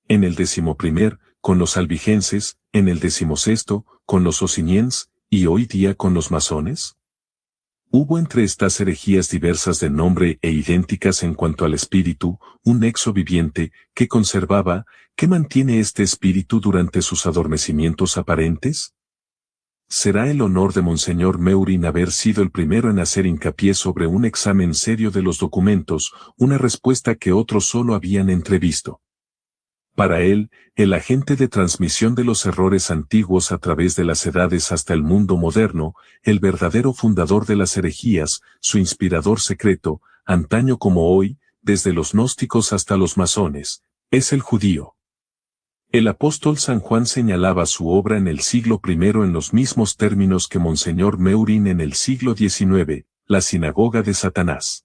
Speaker 1: En el 11, con los albigenses, en el 16, con los osiniens, y hoy día con los masones. Hubo entre estas herejías diversas de nombre e idénticas en cuanto al espíritu, un nexo viviente, que conservaba, ¿qué mantiene este espíritu durante sus adormecimientos aparentes? Será el honor de Monseñor Meurin haber sido el primero en hacer hincapié sobre un examen serio de los documentos, una respuesta que otros solo habían entrevisto. Para él, el agente de transmisión de los errores antiguos a través de las edades hasta el mundo moderno, el verdadero fundador de las herejías, su inspirador secreto, antaño como hoy, desde los gnósticos hasta los masones, es el judío. El apóstol San Juan señalaba su obra en el siglo I en los mismos términos que Monseñor Meurin en el siglo XIX, la sinagoga de Satanás.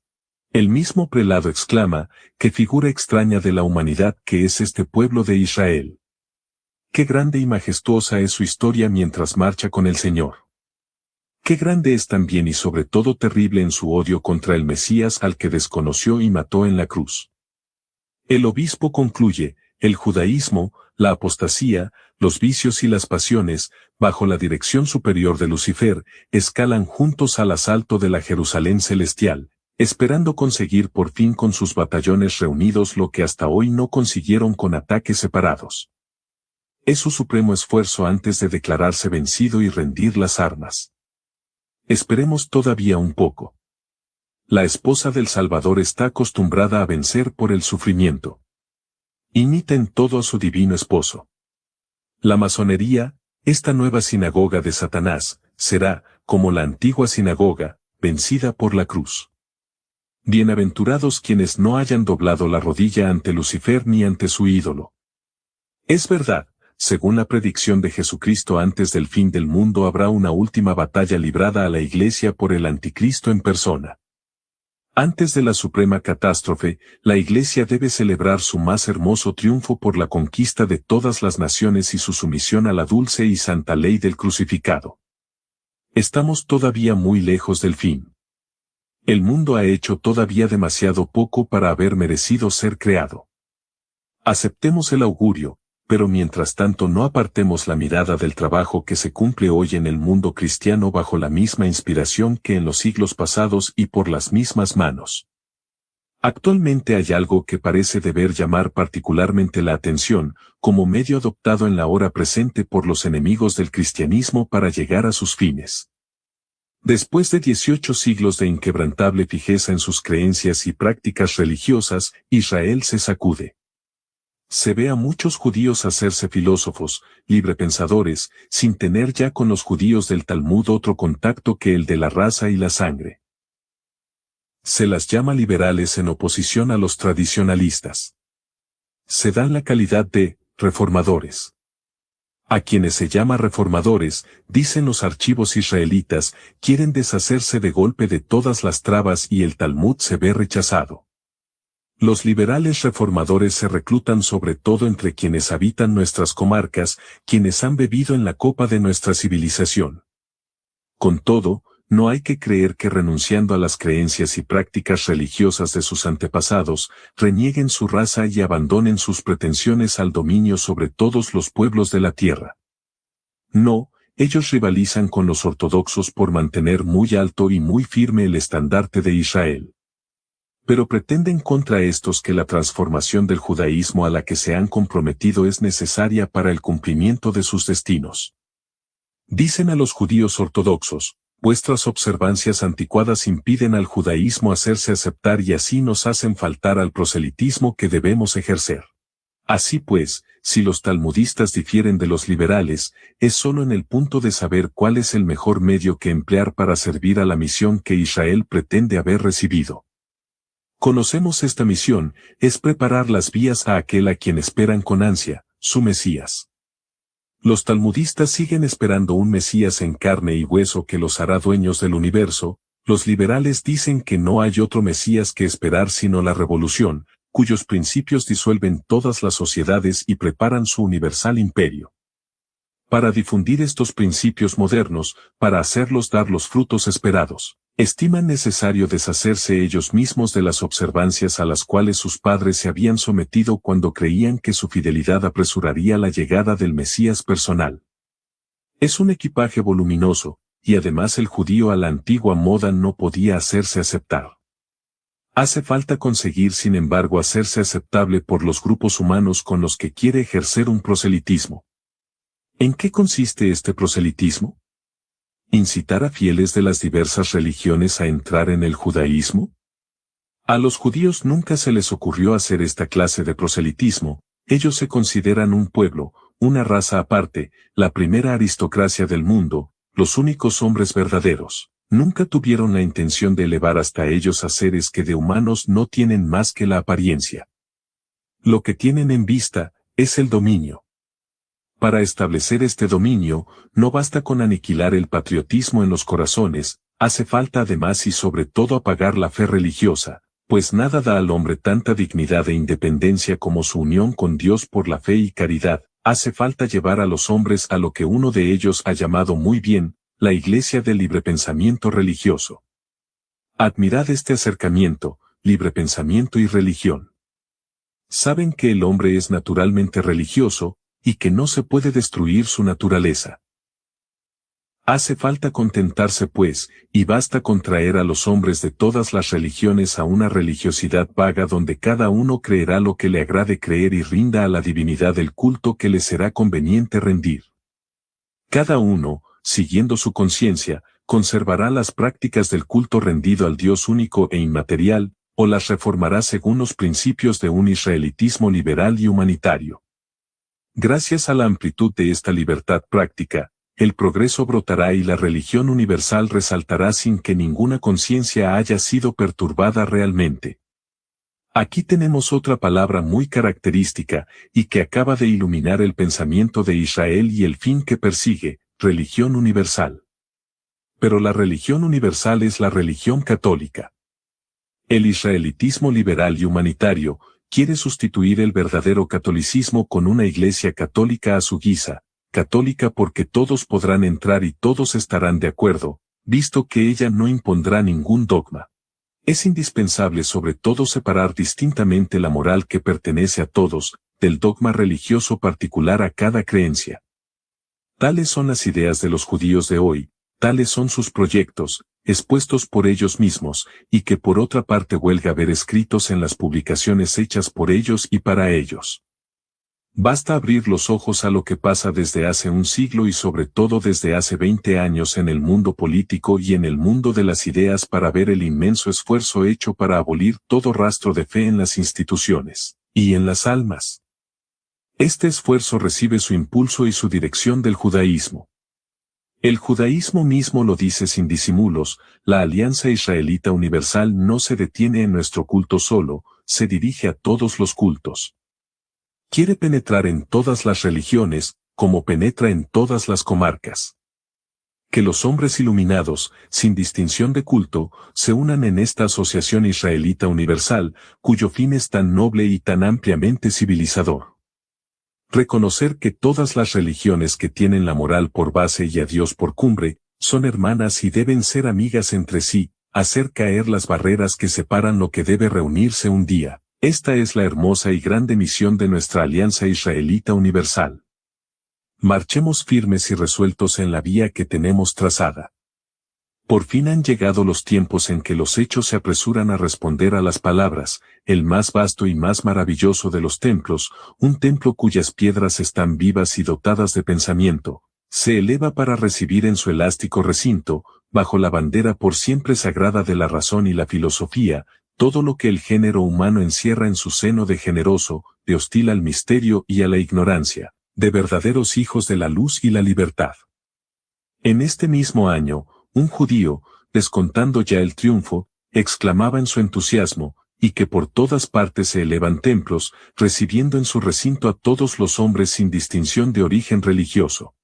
Speaker 1: El mismo prelado exclama, qué figura extraña de la humanidad que es este pueblo de Israel. Qué grande y majestuosa es su historia mientras marcha con el Señor. Qué grande es también y sobre todo terrible en su odio contra el Mesías al que desconoció y mató en la cruz. El obispo concluye, el judaísmo, la apostasía, los vicios y las pasiones, bajo la dirección superior de Lucifer, escalan juntos al asalto de la Jerusalén celestial, esperando conseguir por fin con sus batallones reunidos lo que hasta hoy no consiguieron con ataques separados. Es su supremo esfuerzo antes de declararse vencido y rendir las armas. Esperemos todavía un poco. La esposa del Salvador está acostumbrada a vencer por el sufrimiento. Imita en todo a su divino esposo. La masonería, esta nueva sinagoga de Satanás, será, como la antigua sinagoga, vencida por la cruz. Bienaventurados quienes no hayan doblado la rodilla ante Lucifer ni ante su ídolo. Es verdad, según la predicción de Jesucristo antes del fin del mundo habrá una última batalla librada a la Iglesia por el Anticristo en persona. Antes de la suprema catástrofe, la Iglesia debe celebrar su más hermoso triunfo por la conquista de todas las naciones y su sumisión a la dulce y santa ley del crucificado. Estamos todavía muy lejos del fin. El mundo ha hecho todavía demasiado poco para haber merecido ser creado. Aceptemos el augurio, pero mientras tanto no apartemos la mirada del trabajo que se cumple hoy en el mundo cristiano bajo la misma inspiración que en los siglos pasados y por las mismas manos. Actualmente hay algo que parece deber llamar particularmente la atención, como medio adoptado en la hora presente por los enemigos del cristianismo para llegar a sus fines. Después de 18 siglos de inquebrantable fijeza en sus creencias y prácticas religiosas, Israel se sacude. Se ve a muchos judíos hacerse filósofos, librepensadores, sin tener ya con los judíos del Talmud otro contacto que el de la raza y la sangre. Se las llama liberales en oposición a los tradicionalistas. Se dan la calidad de reformadores. A quienes se llama reformadores, dicen los archivos israelitas, quieren deshacerse de golpe de todas las trabas y el Talmud se ve rechazado. Los liberales reformadores se reclutan sobre todo entre quienes habitan nuestras comarcas, quienes han bebido en la copa de nuestra civilización. Con todo, no hay que creer que renunciando a las creencias y prácticas religiosas de sus antepasados, renieguen su raza y abandonen sus pretensiones al dominio sobre todos los pueblos de la tierra. No, ellos rivalizan con los ortodoxos por mantener muy alto y muy firme el estandarte de Israel. Pero pretenden contra estos que la transformación del judaísmo a la que se han comprometido es necesaria para el cumplimiento de sus destinos. Dicen a los judíos ortodoxos, vuestras observancias anticuadas impiden al judaísmo hacerse aceptar y así nos hacen faltar al proselitismo que debemos ejercer. Así pues, si los talmudistas difieren de los liberales, es solo en el punto de saber cuál es el mejor medio que emplear para servir a la misión que Israel pretende haber recibido. Conocemos esta misión, es preparar las vías a aquel a quien esperan con ansia, su Mesías. Los talmudistas siguen esperando un Mesías en carne y hueso que los hará dueños del universo, los liberales dicen que no hay otro Mesías que esperar sino la revolución, cuyos principios disuelven todas las sociedades y preparan su universal imperio. Para difundir estos principios modernos, para hacerlos dar los frutos esperados, estiman necesario deshacerse ellos mismos de las observancias a las cuales sus padres se habían sometido cuando creían que su fidelidad apresuraría la llegada del Mesías personal. Es un equipaje voluminoso, y además el judío a la antigua moda no podía hacerse aceptar. Hace falta conseguir sin embargo hacerse aceptable por los grupos humanos con los que quiere ejercer un proselitismo. ¿En qué consiste este proselitismo? ¿Incitar a fieles de las diversas religiones a entrar en el judaísmo? A los judíos nunca se les ocurrió hacer esta clase de proselitismo, ellos se consideran un pueblo, una raza aparte, la primera aristocracia del mundo, los únicos hombres verdaderos. Nunca tuvieron la intención de elevar hasta ellos a seres que de humanos no tienen más que la apariencia. Lo que tienen en vista es el dominio. Para establecer este dominio, no basta con aniquilar el patriotismo en los corazones, hace falta además y sobre todo apagar la fe religiosa, pues nada da al hombre tanta dignidad e independencia como su unión con Dios por la fe y caridad, hace falta llevar a los hombres a lo que uno de ellos ha llamado muy bien, la Iglesia del librepensamiento religioso. Admirad este acercamiento, librepensamiento y religión. Saben que el hombre es naturalmente religioso, y que no se puede destruir su naturaleza. Hace falta contentarse pues, y basta con traer a los hombres de todas las religiones a una religiosidad vaga donde cada uno creerá lo que le agrade creer y rinda a la divinidad el culto que le será conveniente rendir. Cada uno, siguiendo su conciencia, conservará las prácticas del culto rendido al Dios único e inmaterial, o las reformará según los principios de un israelitismo liberal y humanitario. Gracias a la amplitud de esta libertad práctica, el progreso brotará y la religión universal resaltará sin que ninguna conciencia haya sido perturbada realmente. Aquí tenemos otra palabra muy característica, y que acaba de iluminar el pensamiento de Israel y el fin que persigue, religión universal. Pero la religión universal es la religión católica. El israelitismo liberal y humanitario quiere sustituir el verdadero catolicismo con una iglesia católica a su guisa, católica porque todos podrán entrar y todos estarán de acuerdo, visto que ella no impondrá ningún dogma. Es indispensable sobre todo separar distintamente la moral que pertenece a todos, del dogma religioso particular a cada creencia. Tales son las ideas de los judíos de hoy, tales son sus proyectos, expuestos por ellos mismos, y que por otra parte huelga ver escritos en las publicaciones hechas por ellos y para ellos. Basta abrir los ojos a lo que pasa desde hace un siglo y sobre todo desde hace 20 años en el mundo político y en el mundo de las ideas para ver el inmenso esfuerzo hecho para abolir todo rastro de fe en las instituciones y en las almas. Este esfuerzo recibe su impulso y su dirección del judaísmo. El judaísmo mismo lo dice sin disimulos, la Alianza Israelita Universal no se detiene en nuestro culto solo, se dirige a todos los cultos. Quiere penetrar en todas las religiones, como penetra en todas las comarcas. Que los hombres iluminados, sin distinción de culto, se unan en esta Asociación Israelita Universal, cuyo fin es tan noble y tan ampliamente civilizador. Reconocer que todas las religiones que tienen la moral por base y a Dios por cumbre, son hermanas y deben ser amigas entre sí, hacer caer las barreras que separan lo que debe reunirse un día. Esta es la hermosa y grande misión de nuestra Alianza Israelita Universal. Marchemos firmes y resueltos en la vía que tenemos trazada. Por fin han llegado los tiempos en que los hechos se apresuran a responder a las palabras, el más vasto y más maravilloso de los templos, un templo cuyas piedras están vivas y dotadas de pensamiento, se eleva para recibir en su elástico recinto, bajo la bandera por siempre sagrada de la razón y la filosofía, todo lo que el género humano encierra en su seno de generoso, de hostil al misterio y a la ignorancia, de verdaderos hijos de la luz y la libertad. En este mismo año, un judío, descontando ya el triunfo, exclamaba en su entusiasmo, y que por todas partes se elevan templos, recibiendo en su recinto a todos los hombres sin distinción de origen religioso.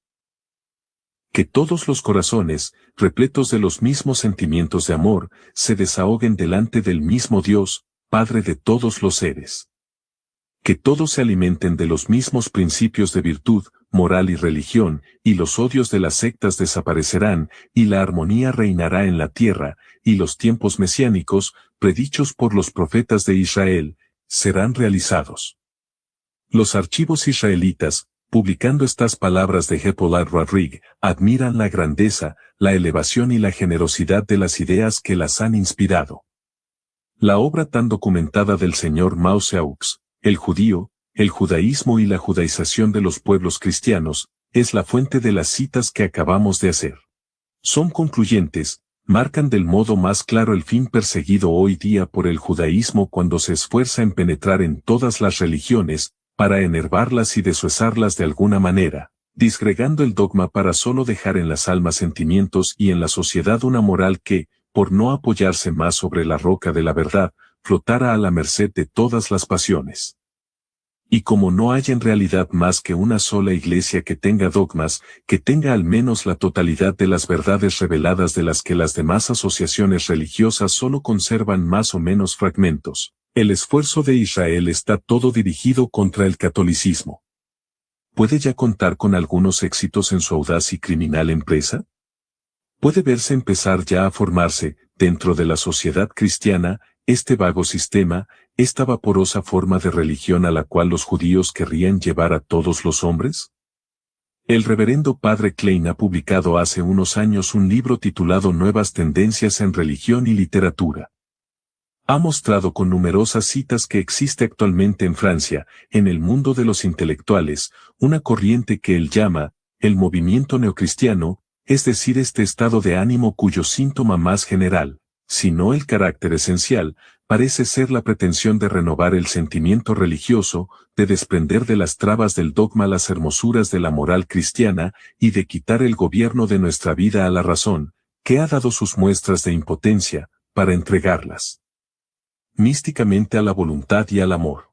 Speaker 1: Que todos los corazones, repletos de los mismos sentimientos de amor, se desahoguen delante del mismo Dios, Padre de todos los seres. Que todos se alimenten de los mismos principios de virtud, moral y religión, y los odios de las sectas desaparecerán, y la armonía reinará en la tierra, y los tiempos mesiánicos, predichos por los profetas de Israel, serán realizados. Los archivos israelitas, publicando estas palabras de Hippolyte Rodrigue, admiran la grandeza, la elevación y la generosidad de las ideas que las han inspirado. La obra tan documentada del señor Mao Zedong, el judío, el judaísmo y la judaización de los pueblos cristianos, es la fuente de las citas que acabamos de hacer. Son concluyentes, marcan del modo más claro el fin perseguido hoy día por el judaísmo cuando se esfuerza en penetrar en todas las religiones, para enervarlas y desuesarlas de alguna manera, disgregando el dogma para solo dejar en las almas sentimientos y en la sociedad una moral que, por no apoyarse más sobre la roca de la verdad, flotara a la merced de todas las pasiones. Y como no hay en realidad más que una sola iglesia que tenga dogmas, que tenga al menos la totalidad de las verdades reveladas de las que las demás asociaciones religiosas solo conservan más o menos fragmentos, el esfuerzo de Israel está todo dirigido contra el catolicismo. ¿Puede ya contar con algunos éxitos en su audaz y criminal empresa? ¿Puede verse empezar ya a formarse, dentro de la sociedad cristiana, este vago sistema, esta vaporosa forma de religión a la cual los judíos querrían llevar a todos los hombres? El reverendo padre Klein ha publicado hace unos años un libro titulado Nuevas tendencias en religión y literatura. Ha mostrado con numerosas citas que existe actualmente en Francia, en el mundo de los intelectuales, una corriente que él llama, el movimiento neocristiano, es decir este estado de ánimo cuyo síntoma más general, si no el carácter esencial, parece ser la pretensión de renovar el sentimiento religioso, de desprender de las trabas del dogma las hermosuras de la moral cristiana, y de quitar el gobierno de nuestra vida a la razón, que ha dado sus muestras de impotencia, para entregarlas místicamente a la voluntad y al amor.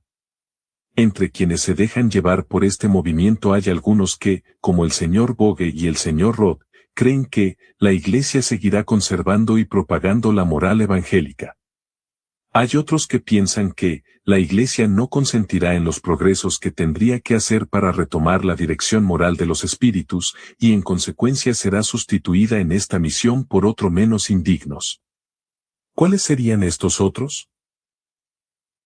Speaker 1: Entre quienes se dejan llevar por este movimiento hay algunos que, como el señor Bogue y el señor Roth, creen que la Iglesia seguirá conservando y propagando la moral evangélica. Hay otros que piensan que la Iglesia no consentirá en los progresos que tendría que hacer para retomar la dirección moral de los espíritus, y en consecuencia será sustituida en esta misión por otro menos indignos. ¿Cuáles serían estos otros?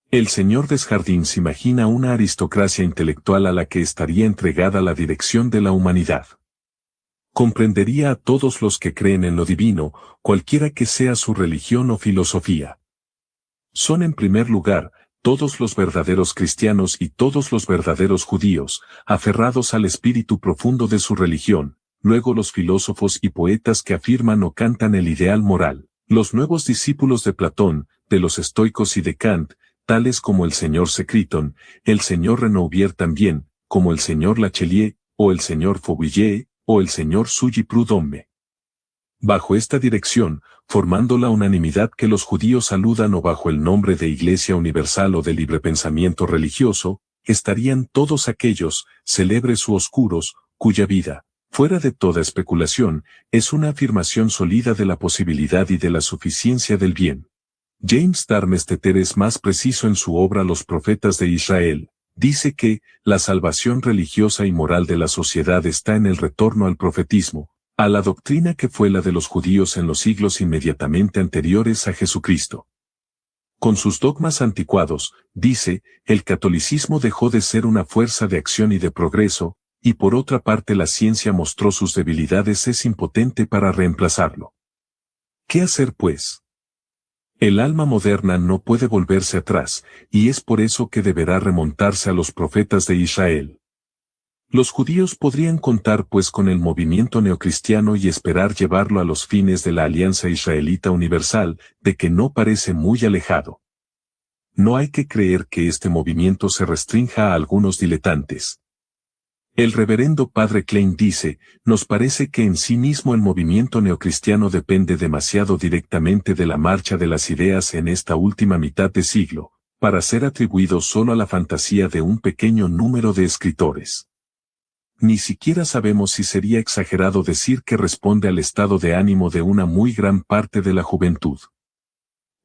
Speaker 1: El señor Desjardins imagina una aristocracia intelectual a la que estaría entregada la dirección de la humanidad. Comprendería a todos los que creen en lo divino, cualquiera que sea su religión o filosofía. Son en primer lugar, todos los verdaderos cristianos y todos los verdaderos judíos, aferrados al espíritu profundo de su religión, luego los filósofos y poetas que afirman o cantan el ideal moral, los nuevos discípulos de Platón, de los estoicos y de Kant, tales como el señor Secreton, el señor Renouvier también, como el señor Lachelier, o el señor Fauvillier, o el señor Sully Prudhomme. Bajo esta dirección, formando la unanimidad que los judíos saludan o bajo el nombre de Iglesia Universal o de libre pensamiento religioso, estarían todos aquellos, célebres u oscuros, cuya vida, fuera de toda especulación, es una afirmación sólida de la posibilidad y de la suficiencia del bien. James Darmesteter es más preciso en su obra Los profetas de Israel. Dice que la salvación religiosa y moral de la sociedad está en el retorno al profetismo, a la doctrina que fue la de los judíos en los siglos inmediatamente anteriores a Jesucristo. Con sus dogmas anticuados, dice, el catolicismo dejó de ser una fuerza de acción y de progreso, y por otra parte la ciencia mostró sus debilidades, es impotente para reemplazarlo. ¿Qué hacer pues? El alma moderna no puede volverse atrás, y es por eso que deberá remontarse a los profetas de Israel. Los judíos podrían contar pues con el movimiento neocristiano y esperar llevarlo a los fines de la Alianza Israelita Universal, de que no parece muy alejado. No hay que creer que este movimiento se restrinja a algunos diletantes. El reverendo padre Klein dice, nos parece que en sí mismo el movimiento neocristiano depende demasiado directamente de la marcha de las ideas en esta última mitad de siglo, para ser atribuido solo a la fantasía de un pequeño número de escritores. Ni siquiera sabemos si sería exagerado decir que responde al estado de ánimo de una muy gran parte de la juventud.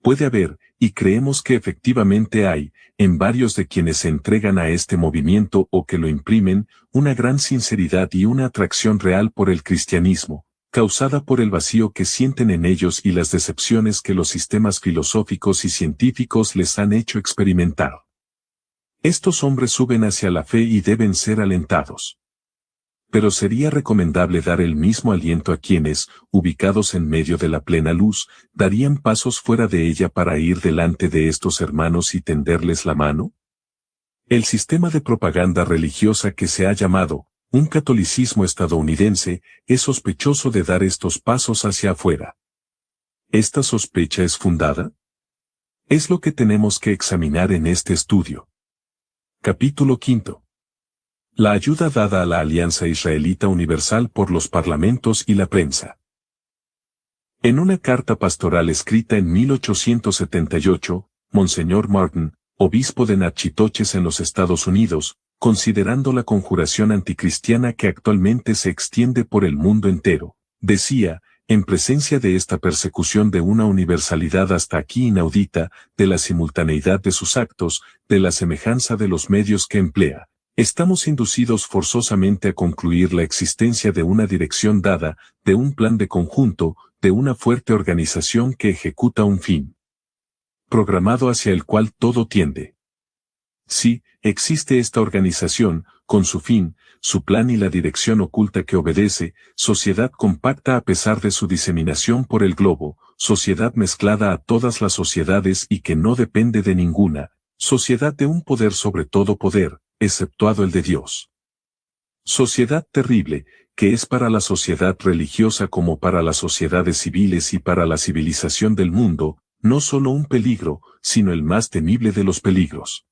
Speaker 1: Puede haber, y creemos que efectivamente hay, en varios de quienes se entregan a este movimiento o que lo imprimen, una gran sinceridad y una atracción real por el cristianismo, causada por el vacío que sienten en ellos y las decepciones que los sistemas filosóficos y científicos les han hecho experimentar. Estos hombres suben hacia la fe y deben ser alentados. Pero sería recomendable dar el mismo aliento a quienes, ubicados en medio de la plena luz, darían pasos fuera de ella para ir delante de estos hermanos y tenderles la mano. El sistema de propaganda religiosa que se ha llamado un catolicismo estadounidense es sospechoso de dar estos pasos hacia afuera. ¿Esta sospecha es fundada? Es lo que tenemos que examinar en este estudio. Capítulo 5. La ayuda dada a la Alianza Israelita Universal por los parlamentos y la prensa. En una carta pastoral escrita en 1878, Monseñor Martin, obispo de Natchitoches en los Estados Unidos, considerando la conjuración anticristiana que actualmente se extiende por el mundo entero, decía, en presencia de esta persecución de una universalidad hasta aquí inaudita, de la simultaneidad de sus actos, de la semejanza de los medios que emplea, estamos inducidos forzosamente a concluir la existencia de una dirección dada, de un plan de conjunto, de una fuerte organización que ejecuta un fin programado hacia el cual todo tiende. Sí, existe esta organización, con su fin, su plan y la dirección oculta que obedece, sociedad compacta a pesar de su diseminación por el globo, sociedad mezclada a todas las sociedades y que no depende de ninguna, sociedad de un poder sobre todo poder, exceptuado el de Dios. Sociedad terrible, que es para la sociedad religiosa como para las sociedades civiles y para la civilización del mundo, no solo un peligro, sino el más temible de los peligros.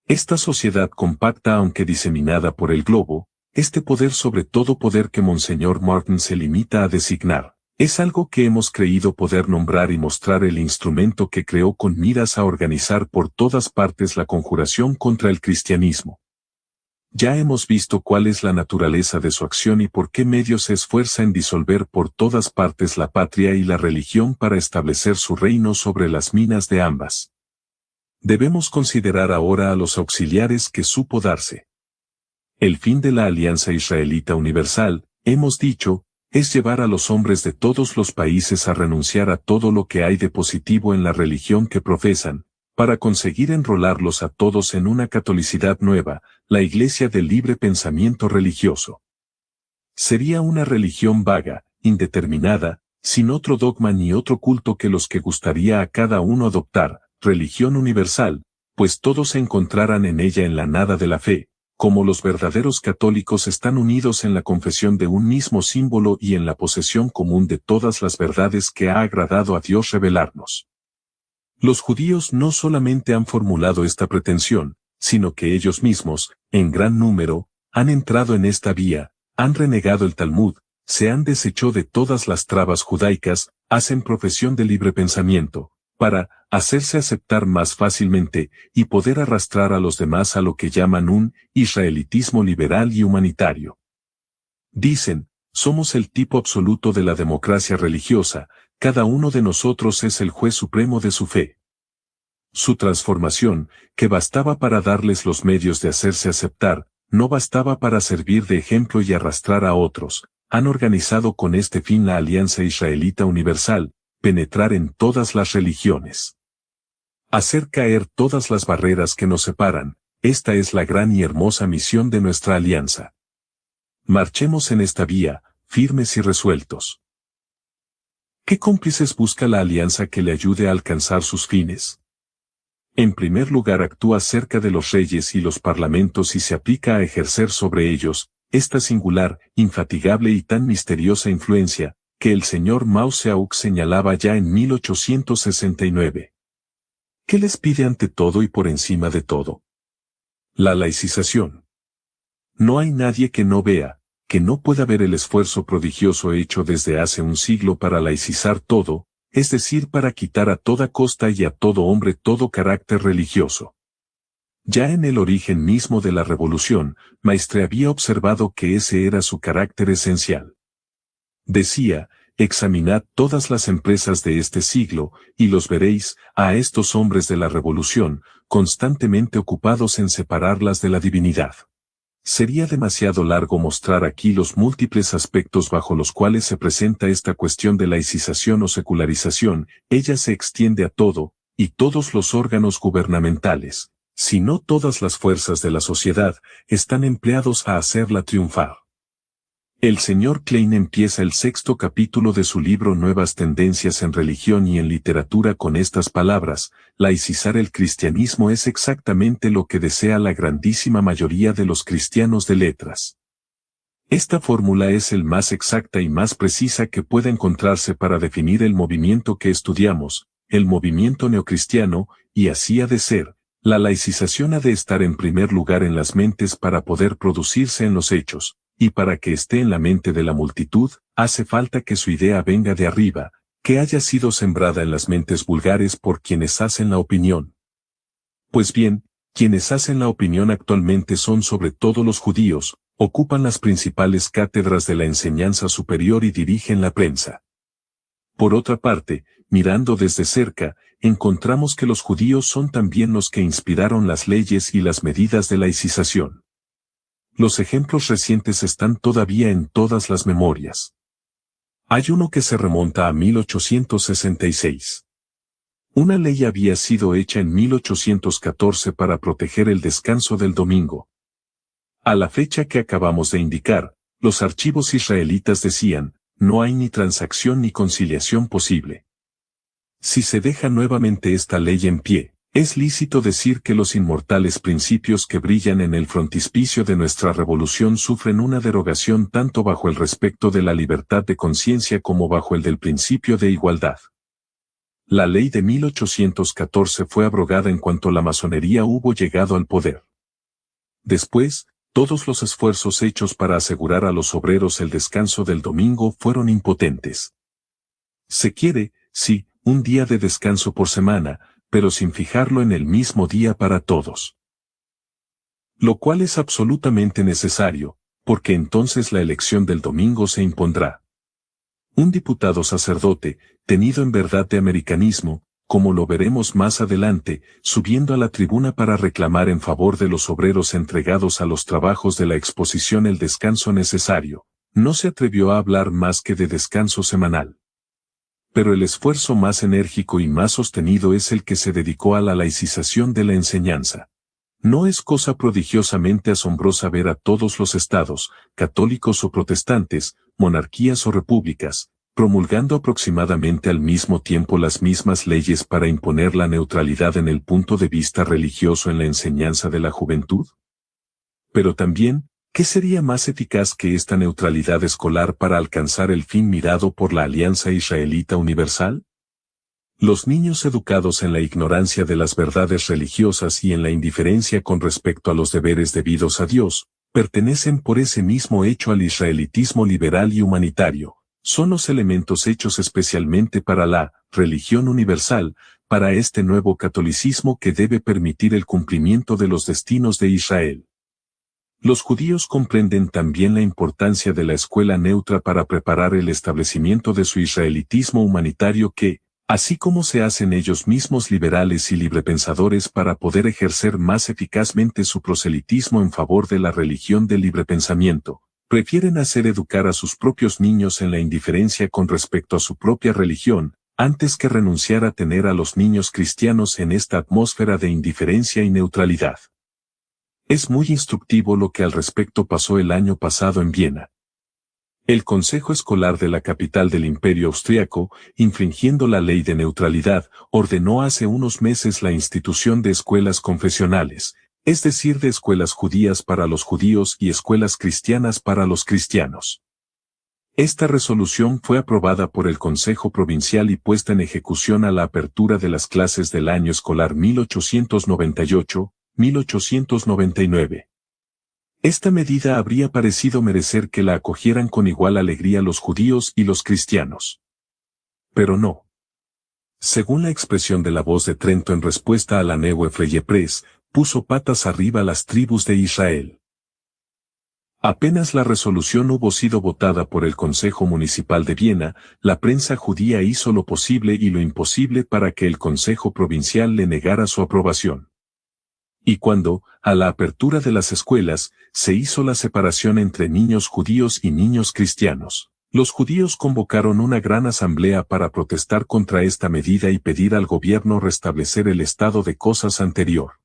Speaker 1: Esta sociedad compacta aunque diseminada por el globo, este poder sobre todo poder que Monseñor Martin se limita a designar, es algo que hemos creído poder nombrar y mostrar el instrumento que creó con miras a organizar por todas partes la conjuración contra el cristianismo. Ya hemos visto cuál es la naturaleza de su acción y por qué medios se esfuerza en disolver por todas partes la patria y la religión para establecer su reino sobre las minas de ambas. Debemos considerar ahora a los auxiliares que supo darse. El fin de la Alianza Israelita Universal, hemos dicho, es llevar a los hombres de todos los países a renunciar a todo lo que hay de positivo en la religión que profesan, para conseguir enrolarlos a todos en una catolicidad nueva, la Iglesia del libre pensamiento religioso. Sería una religión vaga, indeterminada, sin otro dogma ni otro culto que los que gustaría a cada uno adoptar, religión universal, pues todos se encontraran en ella en la nada de la fe, como los verdaderos católicos están unidos en la confesión de un mismo símbolo y en la posesión común de todas las verdades que ha agradado a Dios revelarnos. Los judíos no solamente han formulado esta pretensión, sino que ellos mismos, en gran número, han entrado en esta vía, han renegado el Talmud, se han deshecho de todas las trabas judaicas, hacen profesión de libre pensamiento, para hacerse aceptar más fácilmente y poder arrastrar a los demás a lo que llaman un israelitismo liberal y humanitario. Dicen, somos el tipo absoluto de la democracia religiosa, cada uno de nosotros es el juez supremo de su fe. Su transformación, que bastaba para darles los medios de hacerse aceptar, no bastaba para servir de ejemplo y arrastrar a otros. Han organizado con este fin la Alianza Israelita Universal, penetrar en todas las religiones. Hacer caer todas las barreras que nos separan, esta es la gran y hermosa misión de nuestra alianza. Marchemos en esta vía, firmes y resueltos. ¿Qué cómplices busca la alianza que le ayude a alcanzar sus fines? En primer lugar actúa cerca de los reyes y los parlamentos y se aplica a ejercer sobre ellos, esta singular, infatigable y tan misteriosa influencia, que el señor Mao Zedong señalaba ya en 1869. ¿Qué les pide ante todo y por encima de todo? La laicización. No hay nadie que no vea, que no pueda ver el esfuerzo prodigioso hecho desde hace un siglo para laicizar todo, es decir, para quitar a toda costa y a todo hombre todo carácter religioso. Ya en el origen mismo de la revolución, Maistre había observado que ese era su carácter esencial. Decía, examinad todas las empresas de este siglo, y los veréis, a estos hombres de la revolución, constantemente ocupados en separarlas de la divinidad. Sería demasiado largo mostrar aquí los múltiples aspectos bajo los cuales se presenta esta cuestión de laicización o secularización, ella se extiende a todo, y todos los órganos gubernamentales, si no todas las fuerzas de la sociedad, están empleados a hacerla triunfar. El señor Klein empieza el 6º capítulo de su libro Nuevas tendencias en religión y en literatura con estas palabras: laicizar el cristianismo es exactamente lo que desea la grandísima mayoría de los cristianos de letras. Esta fórmula es el más exacta y más precisa que pueda encontrarse para definir el movimiento que estudiamos, el movimiento neocristiano, y así ha de ser. La laicización ha de estar en primer lugar en las mentes para poder producirse en los hechos. Y para que esté en la mente de la multitud, hace falta que su idea venga de arriba, que haya sido sembrada en las mentes vulgares por quienes hacen la opinión. Pues bien, quienes hacen la opinión actualmente son sobre todo los judíos, ocupan las principales cátedras de la enseñanza superior y dirigen la prensa. Por otra parte, mirando desde cerca, encontramos que los judíos son también los que inspiraron las leyes y las medidas de laicización. Los ejemplos recientes están todavía en todas las memorias. Hay uno que se remonta a 1866. Una ley había sido hecha en 1814 para proteger el descanso del domingo. A la fecha que acabamos de indicar, los archivos israelitas decían, no hay ni transacción ni conciliación posible. Si se deja nuevamente esta ley en pie, es lícito decir que los inmortales principios que brillan en el frontispicio de nuestra revolución sufren una derogación tanto bajo el respecto de la libertad de conciencia como bajo el del principio de igualdad. La ley de 1814 fue abrogada en cuanto la masonería hubo llegado al poder. Después, todos los esfuerzos hechos para asegurar a los obreros el descanso del domingo fueron impotentes. Se quiere, sí, un día de descanso por semana, pero sin fijarlo en el mismo día para todos. Lo cual es absolutamente necesario, porque entonces la elección del domingo se impondrá. Un diputado sacerdote, tenido en verdad de americanismo, como lo veremos más adelante, subiendo a la tribuna para reclamar en favor de los obreros entregados a los trabajos de la exposición el descanso necesario, no se atrevió a hablar más que de descanso semanal. Pero el esfuerzo más enérgico y más sostenido es el que se dedicó a la laicización de la enseñanza. No es cosa prodigiosamente asombrosa ver a todos los estados, católicos o protestantes, monarquías o repúblicas, promulgando aproximadamente al mismo tiempo las mismas leyes para imponer la neutralidad en el punto de vista religioso en la enseñanza de la juventud. Pero también, ¿qué sería más eficaz que esta neutralidad escolar para alcanzar el fin mirado por la Alianza Israelita Universal? Los niños educados en la ignorancia de las verdades religiosas y en la indiferencia con respecto a los deberes debidos a Dios, pertenecen por ese mismo hecho al israelitismo liberal y humanitario. Son los elementos hechos especialmente para la religión universal, para este nuevo catolicismo que debe permitir el cumplimiento de los destinos de Israel. Los judíos comprenden también la importancia de la escuela neutra para preparar el establecimiento de su israelitismo humanitario que, así como se hacen ellos mismos liberales y librepensadores para poder ejercer más eficazmente su proselitismo en favor de la religión del librepensamiento, prefieren hacer educar a sus propios niños en la indiferencia con respecto a su propia religión, antes que renunciar a tener a los niños cristianos en esta atmósfera de indiferencia y neutralidad. Es muy instructivo lo que al respecto pasó el año pasado en Viena. El Consejo Escolar de la capital del Imperio Austriaco, infringiendo la ley de neutralidad, ordenó hace unos meses la institución de escuelas confesionales, es decir, de escuelas judías para los judíos y escuelas cristianas para los cristianos. Esta resolución fue aprobada por el Consejo Provincial y puesta en ejecución a la apertura de las clases del año escolar 1898-1899. Esta medida habría parecido merecer que la acogieran con igual alegría los judíos y los cristianos. Pero no. Según la expresión de la voz de Trento en respuesta a la Neue Freie Presse, puso patas arriba las tribus de Israel. Apenas la resolución hubo sido votada por el Consejo Municipal de Viena, la prensa judía hizo lo posible y lo imposible para que el Consejo Provincial le negara su aprobación. Y cuando, a la apertura de las escuelas, se hizo la separación entre niños judíos y niños cristianos, los judíos convocaron una gran asamblea para protestar contra esta medida y pedir al gobierno restablecer el estado de cosas anterior.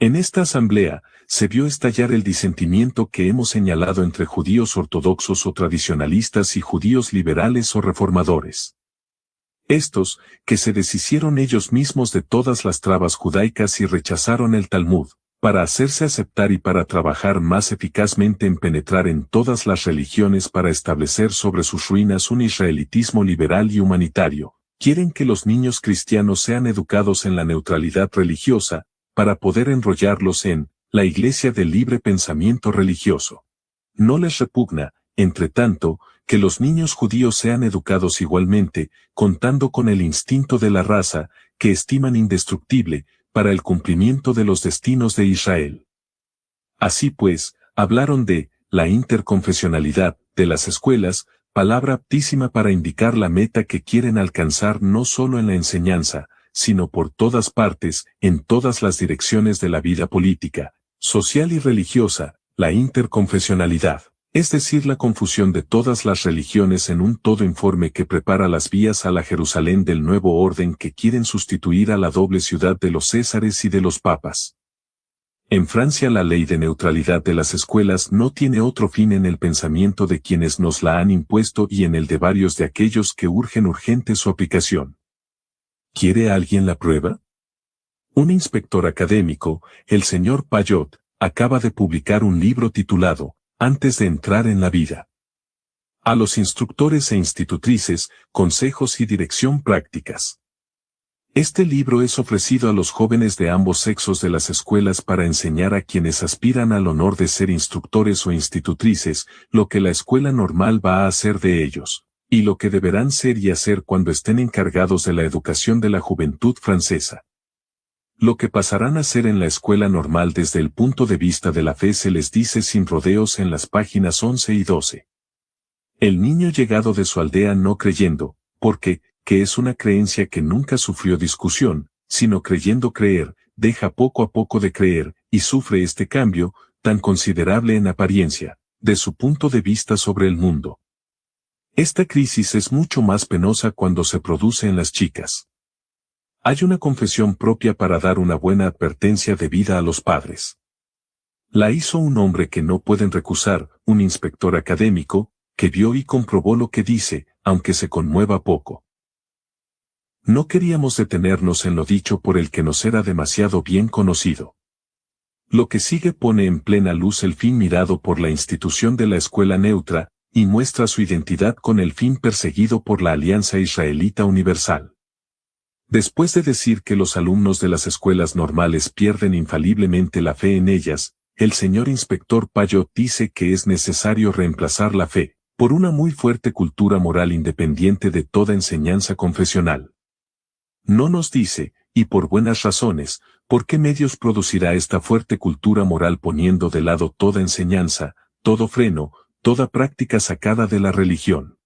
Speaker 1: En esta asamblea, se vio estallar el disentimiento que hemos señalado entre judíos ortodoxos o tradicionalistas y judíos liberales o reformadores. Estos, que se deshicieron ellos mismos de todas las trabas judaicas y rechazaron el Talmud, para hacerse aceptar y para trabajar más eficazmente en penetrar en todas las religiones para establecer sobre sus ruinas un israelitismo liberal y humanitario, quieren que los niños cristianos sean educados en la neutralidad religiosa, para poder enrollarlos en la iglesia del libre pensamiento religioso. No les repugna, entre tanto, que los niños judíos sean educados igualmente, contando con el instinto de la raza, que estiman indestructible, para el cumplimiento de los destinos de Israel. Así pues, hablaron de la interconfesionalidad de las escuelas, palabra aptísima para indicar la meta que quieren alcanzar no solo en la enseñanza, sino por todas partes, en todas las direcciones de la vida política, social y religiosa, la interconfesionalidad, es decir, la confusión de todas las religiones en un todo informe que prepara las vías a la Jerusalén del nuevo orden que quieren sustituir a la doble ciudad de los Césares y de los papas. En Francia la ley de neutralidad de las escuelas no tiene otro fin en el pensamiento de quienes nos la han impuesto y en el de varios de aquellos que urgen urgente su aplicación. ¿Quiere alguien la prueba? Un inspector académico, el señor Payot, acaba de publicar un libro titulado Antes de entrar en la vida. A los instructores e institutrices, consejos y dirección prácticas. Este libro es ofrecido a los jóvenes de ambos sexos de las escuelas para enseñar a quienes aspiran al honor de ser instructores o institutrices, lo que la escuela normal va a hacer de ellos, y lo que deberán ser y hacer cuando estén encargados de la educación de la juventud francesa. Lo que pasarán a ser en la escuela normal desde el punto de vista de la fe se les dice sin rodeos en las páginas 11 y 12. El niño llegado de su aldea no creyendo, porque, que es una creencia que nunca sufrió discusión, sino creyendo creer, deja poco a poco de creer, y sufre este cambio, tan considerable en apariencia, de su punto de vista sobre el mundo. Esta crisis es mucho más penosa cuando se produce en las chicas. Hay una confesión propia para dar una buena advertencia de vida a los padres. La hizo un hombre que no pueden recusar, un inspector académico, que vio y comprobó lo que dice, aunque se conmueva poco. No queríamos detenernos en lo dicho por el que nos era demasiado bien conocido. Lo que sigue pone en plena luz el fin mirado por la institución de la escuela neutra, y muestra su identidad con el fin perseguido por la Alianza Israelita Universal. Después de decir que los alumnos de las escuelas normales pierden infaliblemente la fe en ellas, el señor inspector Payot dice que es necesario reemplazar la fe por una muy fuerte cultura moral independiente de toda enseñanza confesional. No nos dice, y por buenas razones, por qué medios producirá esta fuerte cultura moral poniendo de lado toda enseñanza, todo freno, toda práctica sacada de la religión.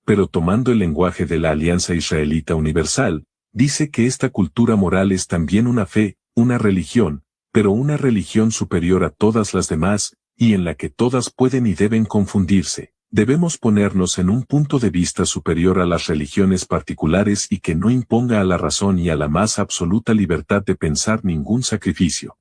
Speaker 1: Pero tomando el lenguaje de la Alianza Israelita Universal, dice que esta cultura moral es también una fe, una religión, pero una religión superior a todas las demás, y en la que todas pueden y deben confundirse. Debemos ponernos en un punto de vista superior a las religiones particulares y que no imponga a la razón y a la más absoluta libertad de pensar ningún sacrificio.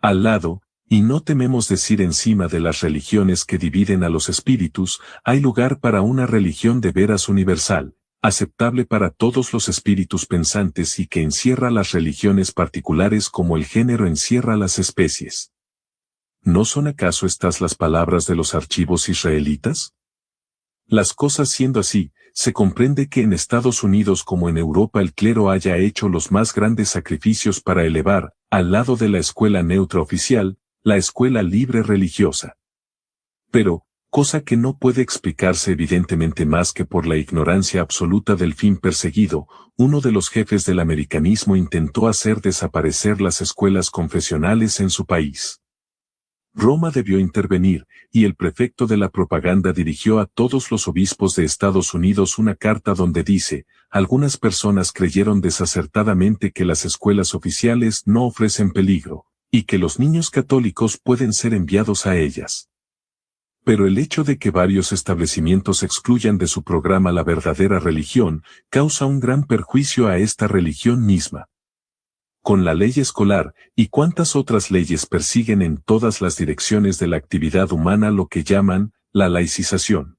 Speaker 1: Al lado, y no tememos decir encima de las religiones que dividen a los espíritus, hay lugar para una religión de veras universal, aceptable para todos los espíritus pensantes y que encierra las religiones particulares como el género encierra las especies. ¿No son acaso estas las palabras de los archivos israelitas? Las cosas siendo así, se comprende que en Estados Unidos como en Europa el clero haya hecho los más grandes sacrificios para elevar, al lado de la escuela neutra oficial, la escuela libre religiosa. Pero, cosa que no puede explicarse evidentemente más que por la ignorancia absoluta del fin perseguido, uno de los jefes del americanismo intentó hacer desaparecer las escuelas confesionales en su país. Roma debió intervenir, y el prefecto de la propaganda dirigió a todos los obispos de Estados Unidos una carta donde dice, algunas personas creyeron desacertadamente que las escuelas oficiales no ofrecen peligro, y que los niños católicos pueden ser enviados a ellas. Pero el hecho de que varios establecimientos excluyan de su programa la verdadera religión, causa un gran perjuicio a esta religión misma. Con la ley escolar, y cuántas otras leyes persiguen en todas las direcciones de la actividad humana lo que llaman, la laicización.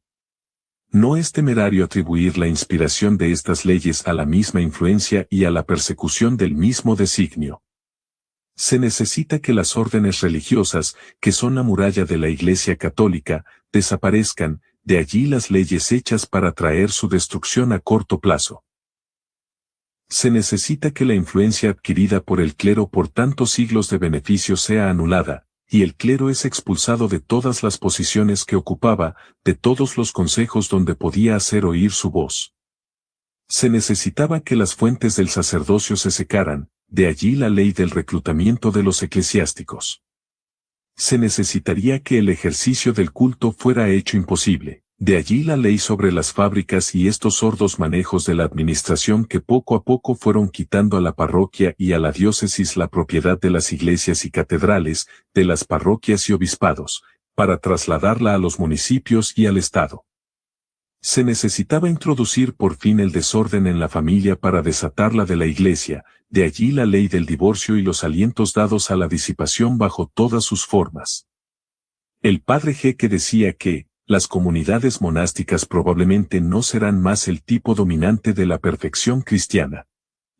Speaker 1: No es temerario atribuir la inspiración de estas leyes a la misma influencia y a la persecución del mismo designio. Se necesita que las órdenes religiosas, que son la muralla de la Iglesia Católica, desaparezcan, de allí las leyes hechas para traer su destrucción a corto plazo. Se necesita que la influencia adquirida por el clero por tantos siglos de beneficio sea anulada, y el clero es expulsado de todas las posiciones que ocupaba, de todos los consejos donde podía hacer oír su voz. Se necesitaba que las fuentes del sacerdocio se secaran, de allí la ley del reclutamiento de los eclesiásticos. Se necesitaría que el ejercicio del culto fuera hecho imposible. De allí la ley sobre las fábricas y estos sordos manejos de la administración que poco a poco fueron quitando a la parroquia y a la diócesis la propiedad de las iglesias y catedrales, de las parroquias y obispados, para trasladarla a los municipios y al Estado. Se necesitaba introducir por fin el desorden en la familia para desatarla de la iglesia, de allí la ley del divorcio y los alientos dados a la disipación bajo todas sus formas. El padre Jeque decía que, las comunidades monásticas probablemente no serán más el tipo dominante de la perfección cristiana.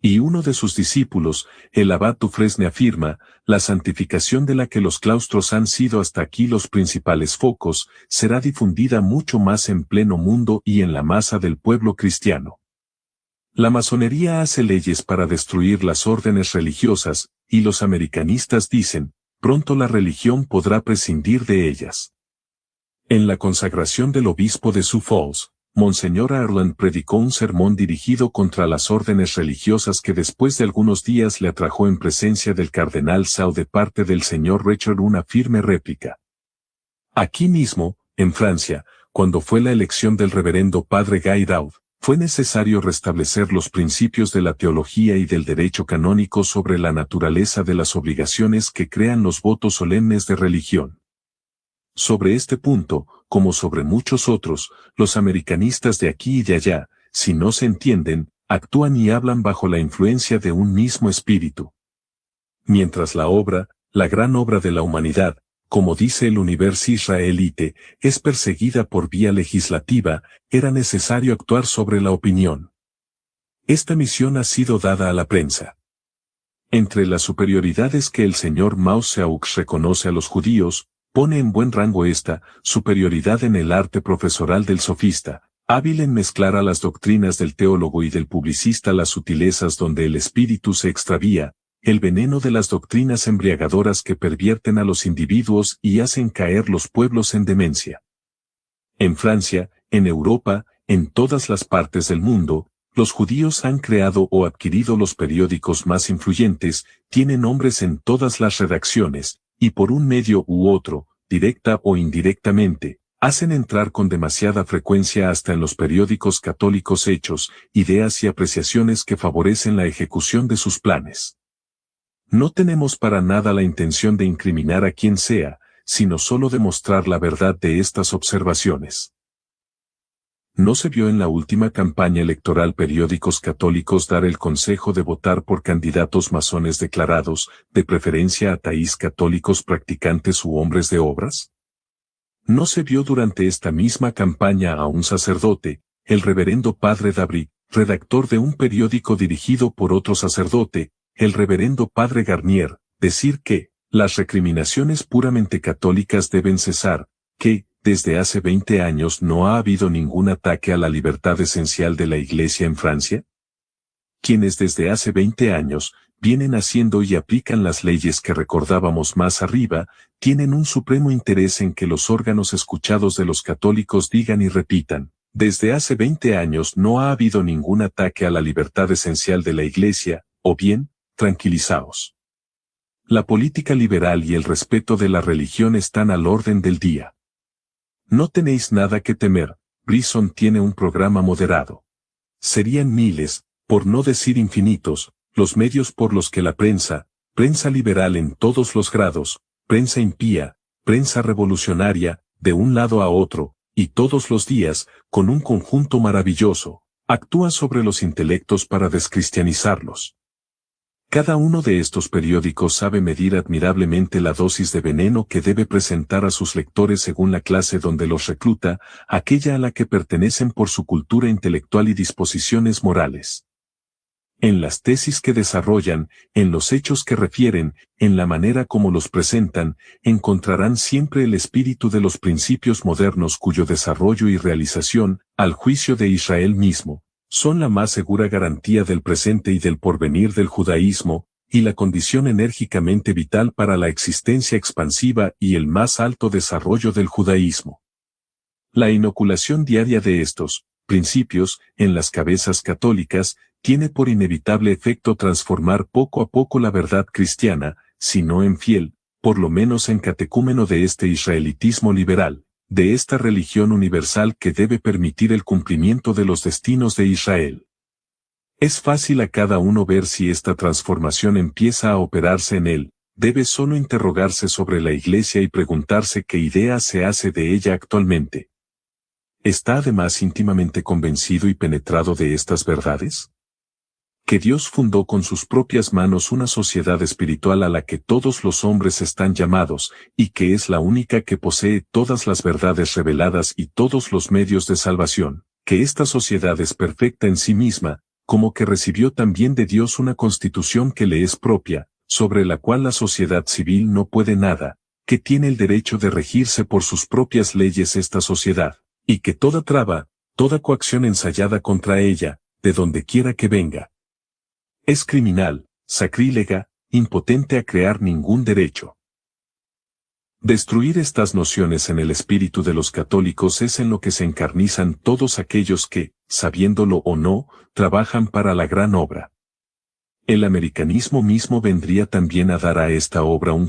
Speaker 1: Y uno de sus discípulos, el abad Dufresne afirma, la santificación de la que los claustros han sido hasta aquí los principales focos, será difundida mucho más en pleno mundo y en la masa del pueblo cristiano. La masonería hace leyes para destruir las órdenes religiosas, y los americanistas dicen, pronto la religión podrá prescindir de ellas. En la consagración del obispo de Sioux Falls, Monseñor Ireland predicó un sermón dirigido contra las órdenes religiosas que después de algunos días le atrajo en presencia del cardenal Sau de parte del señor Richard una firme réplica. Aquí mismo, en Francia, cuando fue la elección del reverendo padre Guy Daud, Fue necesario restablecer los principios de la teología y del derecho canónico sobre la naturaleza de las obligaciones que crean los votos solemnes de religión. Sobre este punto, como sobre muchos otros, los americanistas de aquí y de allá, si no se entienden, actúan y hablan bajo la influencia de un mismo espíritu. Mientras la gran obra de la humanidad, como dice el Universo Israelite, es perseguida por vía legislativa, era necesario actuar sobre la opinión. Esta misión ha sido dada a la prensa. Entre las superioridades que el señor Mao Zedong reconoce a los judíos, pone en buen rango esta superioridad en el arte profesoral del sofista, hábil en mezclar a las doctrinas del teólogo y del publicista las sutilezas donde el espíritu se extravía, el veneno de las doctrinas embriagadoras que pervierten a los individuos y hacen caer los pueblos en demencia. En Francia, en Europa, en todas las partes del mundo, los judíos han creado o adquirido los periódicos más influyentes, tienen hombres en todas las redacciones, y por un medio u otro, directa o indirectamente, hacen entrar con demasiada frecuencia hasta en los periódicos católicos hechos, ideas y apreciaciones que favorecen la ejecución de sus planes. No tenemos para nada la intención de incriminar a quien sea, sino solo de mostrar la verdad de estas observaciones. ¿No se vio en la última campaña electoral periódicos católicos dar el consejo de votar por candidatos masones declarados, de preferencia ateístas católicos practicantes u hombres de obras? ¿No se vio durante esta misma campaña a un sacerdote, el reverendo padre Dabri, redactor de un periódico dirigido por otro sacerdote, el reverendo padre Garnier, decir que las recriminaciones puramente católicas deben cesar, que, desde hace 20 años no ha habido ningún ataque a la libertad esencial de la Iglesia en Francia? Quienes desde hace 20 años vienen haciendo y aplican las leyes que recordábamos más arriba, tienen un supremo interés en que los órganos escuchados de los católicos digan y repitan, desde hace 20 años no ha habido ningún ataque a la libertad esencial de la Iglesia, o bien, tranquilizaos. La política liberal y el respeto de la religión están al orden del día. No tenéis nada que temer, Brisson tiene un programa moderado. Serían miles, por no decir infinitos, los medios por los que la prensa liberal en todos los grados, prensa impía, prensa revolucionaria, de un lado a otro, y todos los días, con un conjunto maravilloso, actúa sobre los intelectos para descristianizarlos. Cada uno de estos periódicos sabe medir admirablemente la dosis de veneno que debe presentar a sus lectores según la clase donde los recluta, aquella a la que pertenecen por su cultura intelectual y disposiciones morales. En las tesis que desarrollan, en los hechos que refieren, en la manera como los presentan, encontrarán siempre el espíritu de los principios modernos cuyo desarrollo y realización, al juicio de Israel mismo, son la más segura garantía del presente y del porvenir del judaísmo, y la condición enérgicamente vital para la existencia expansiva y el más alto desarrollo del judaísmo. La inoculación diaria de estos principios en las cabezas católicas tiene por inevitable efecto transformar poco a poco la verdad cristiana, si no en fiel, por lo menos en catecúmeno de este israelitismo liberal, de esta religión universal que debe permitir el cumplimiento de los destinos de Israel. Es fácil a cada uno ver si esta transformación empieza a operarse en él, debe solo interrogarse sobre la Iglesia y preguntarse qué idea se hace de ella actualmente. ¿Está además íntimamente convencido y penetrado de estas verdades? Que Dios fundó con sus propias manos una sociedad espiritual a la que todos los hombres están llamados, y que es la única que posee todas las verdades reveladas y todos los medios de salvación, que esta sociedad es perfecta en sí misma, como que recibió también de Dios una constitución que le es propia, sobre la cual la sociedad civil no puede nada, que tiene el derecho de regirse por sus propias leyes esta sociedad, y que toda traba, toda coacción ensayada contra ella, de donde quiera que venga, es criminal, sacrílega, impotente a crear ningún derecho. Destruir estas nociones en el espíritu de los católicos es en lo que se encarnizan todos aquellos que, sabiéndolo o no, trabajan para la gran obra. El americanismo mismo vendría también a dar a esta obra un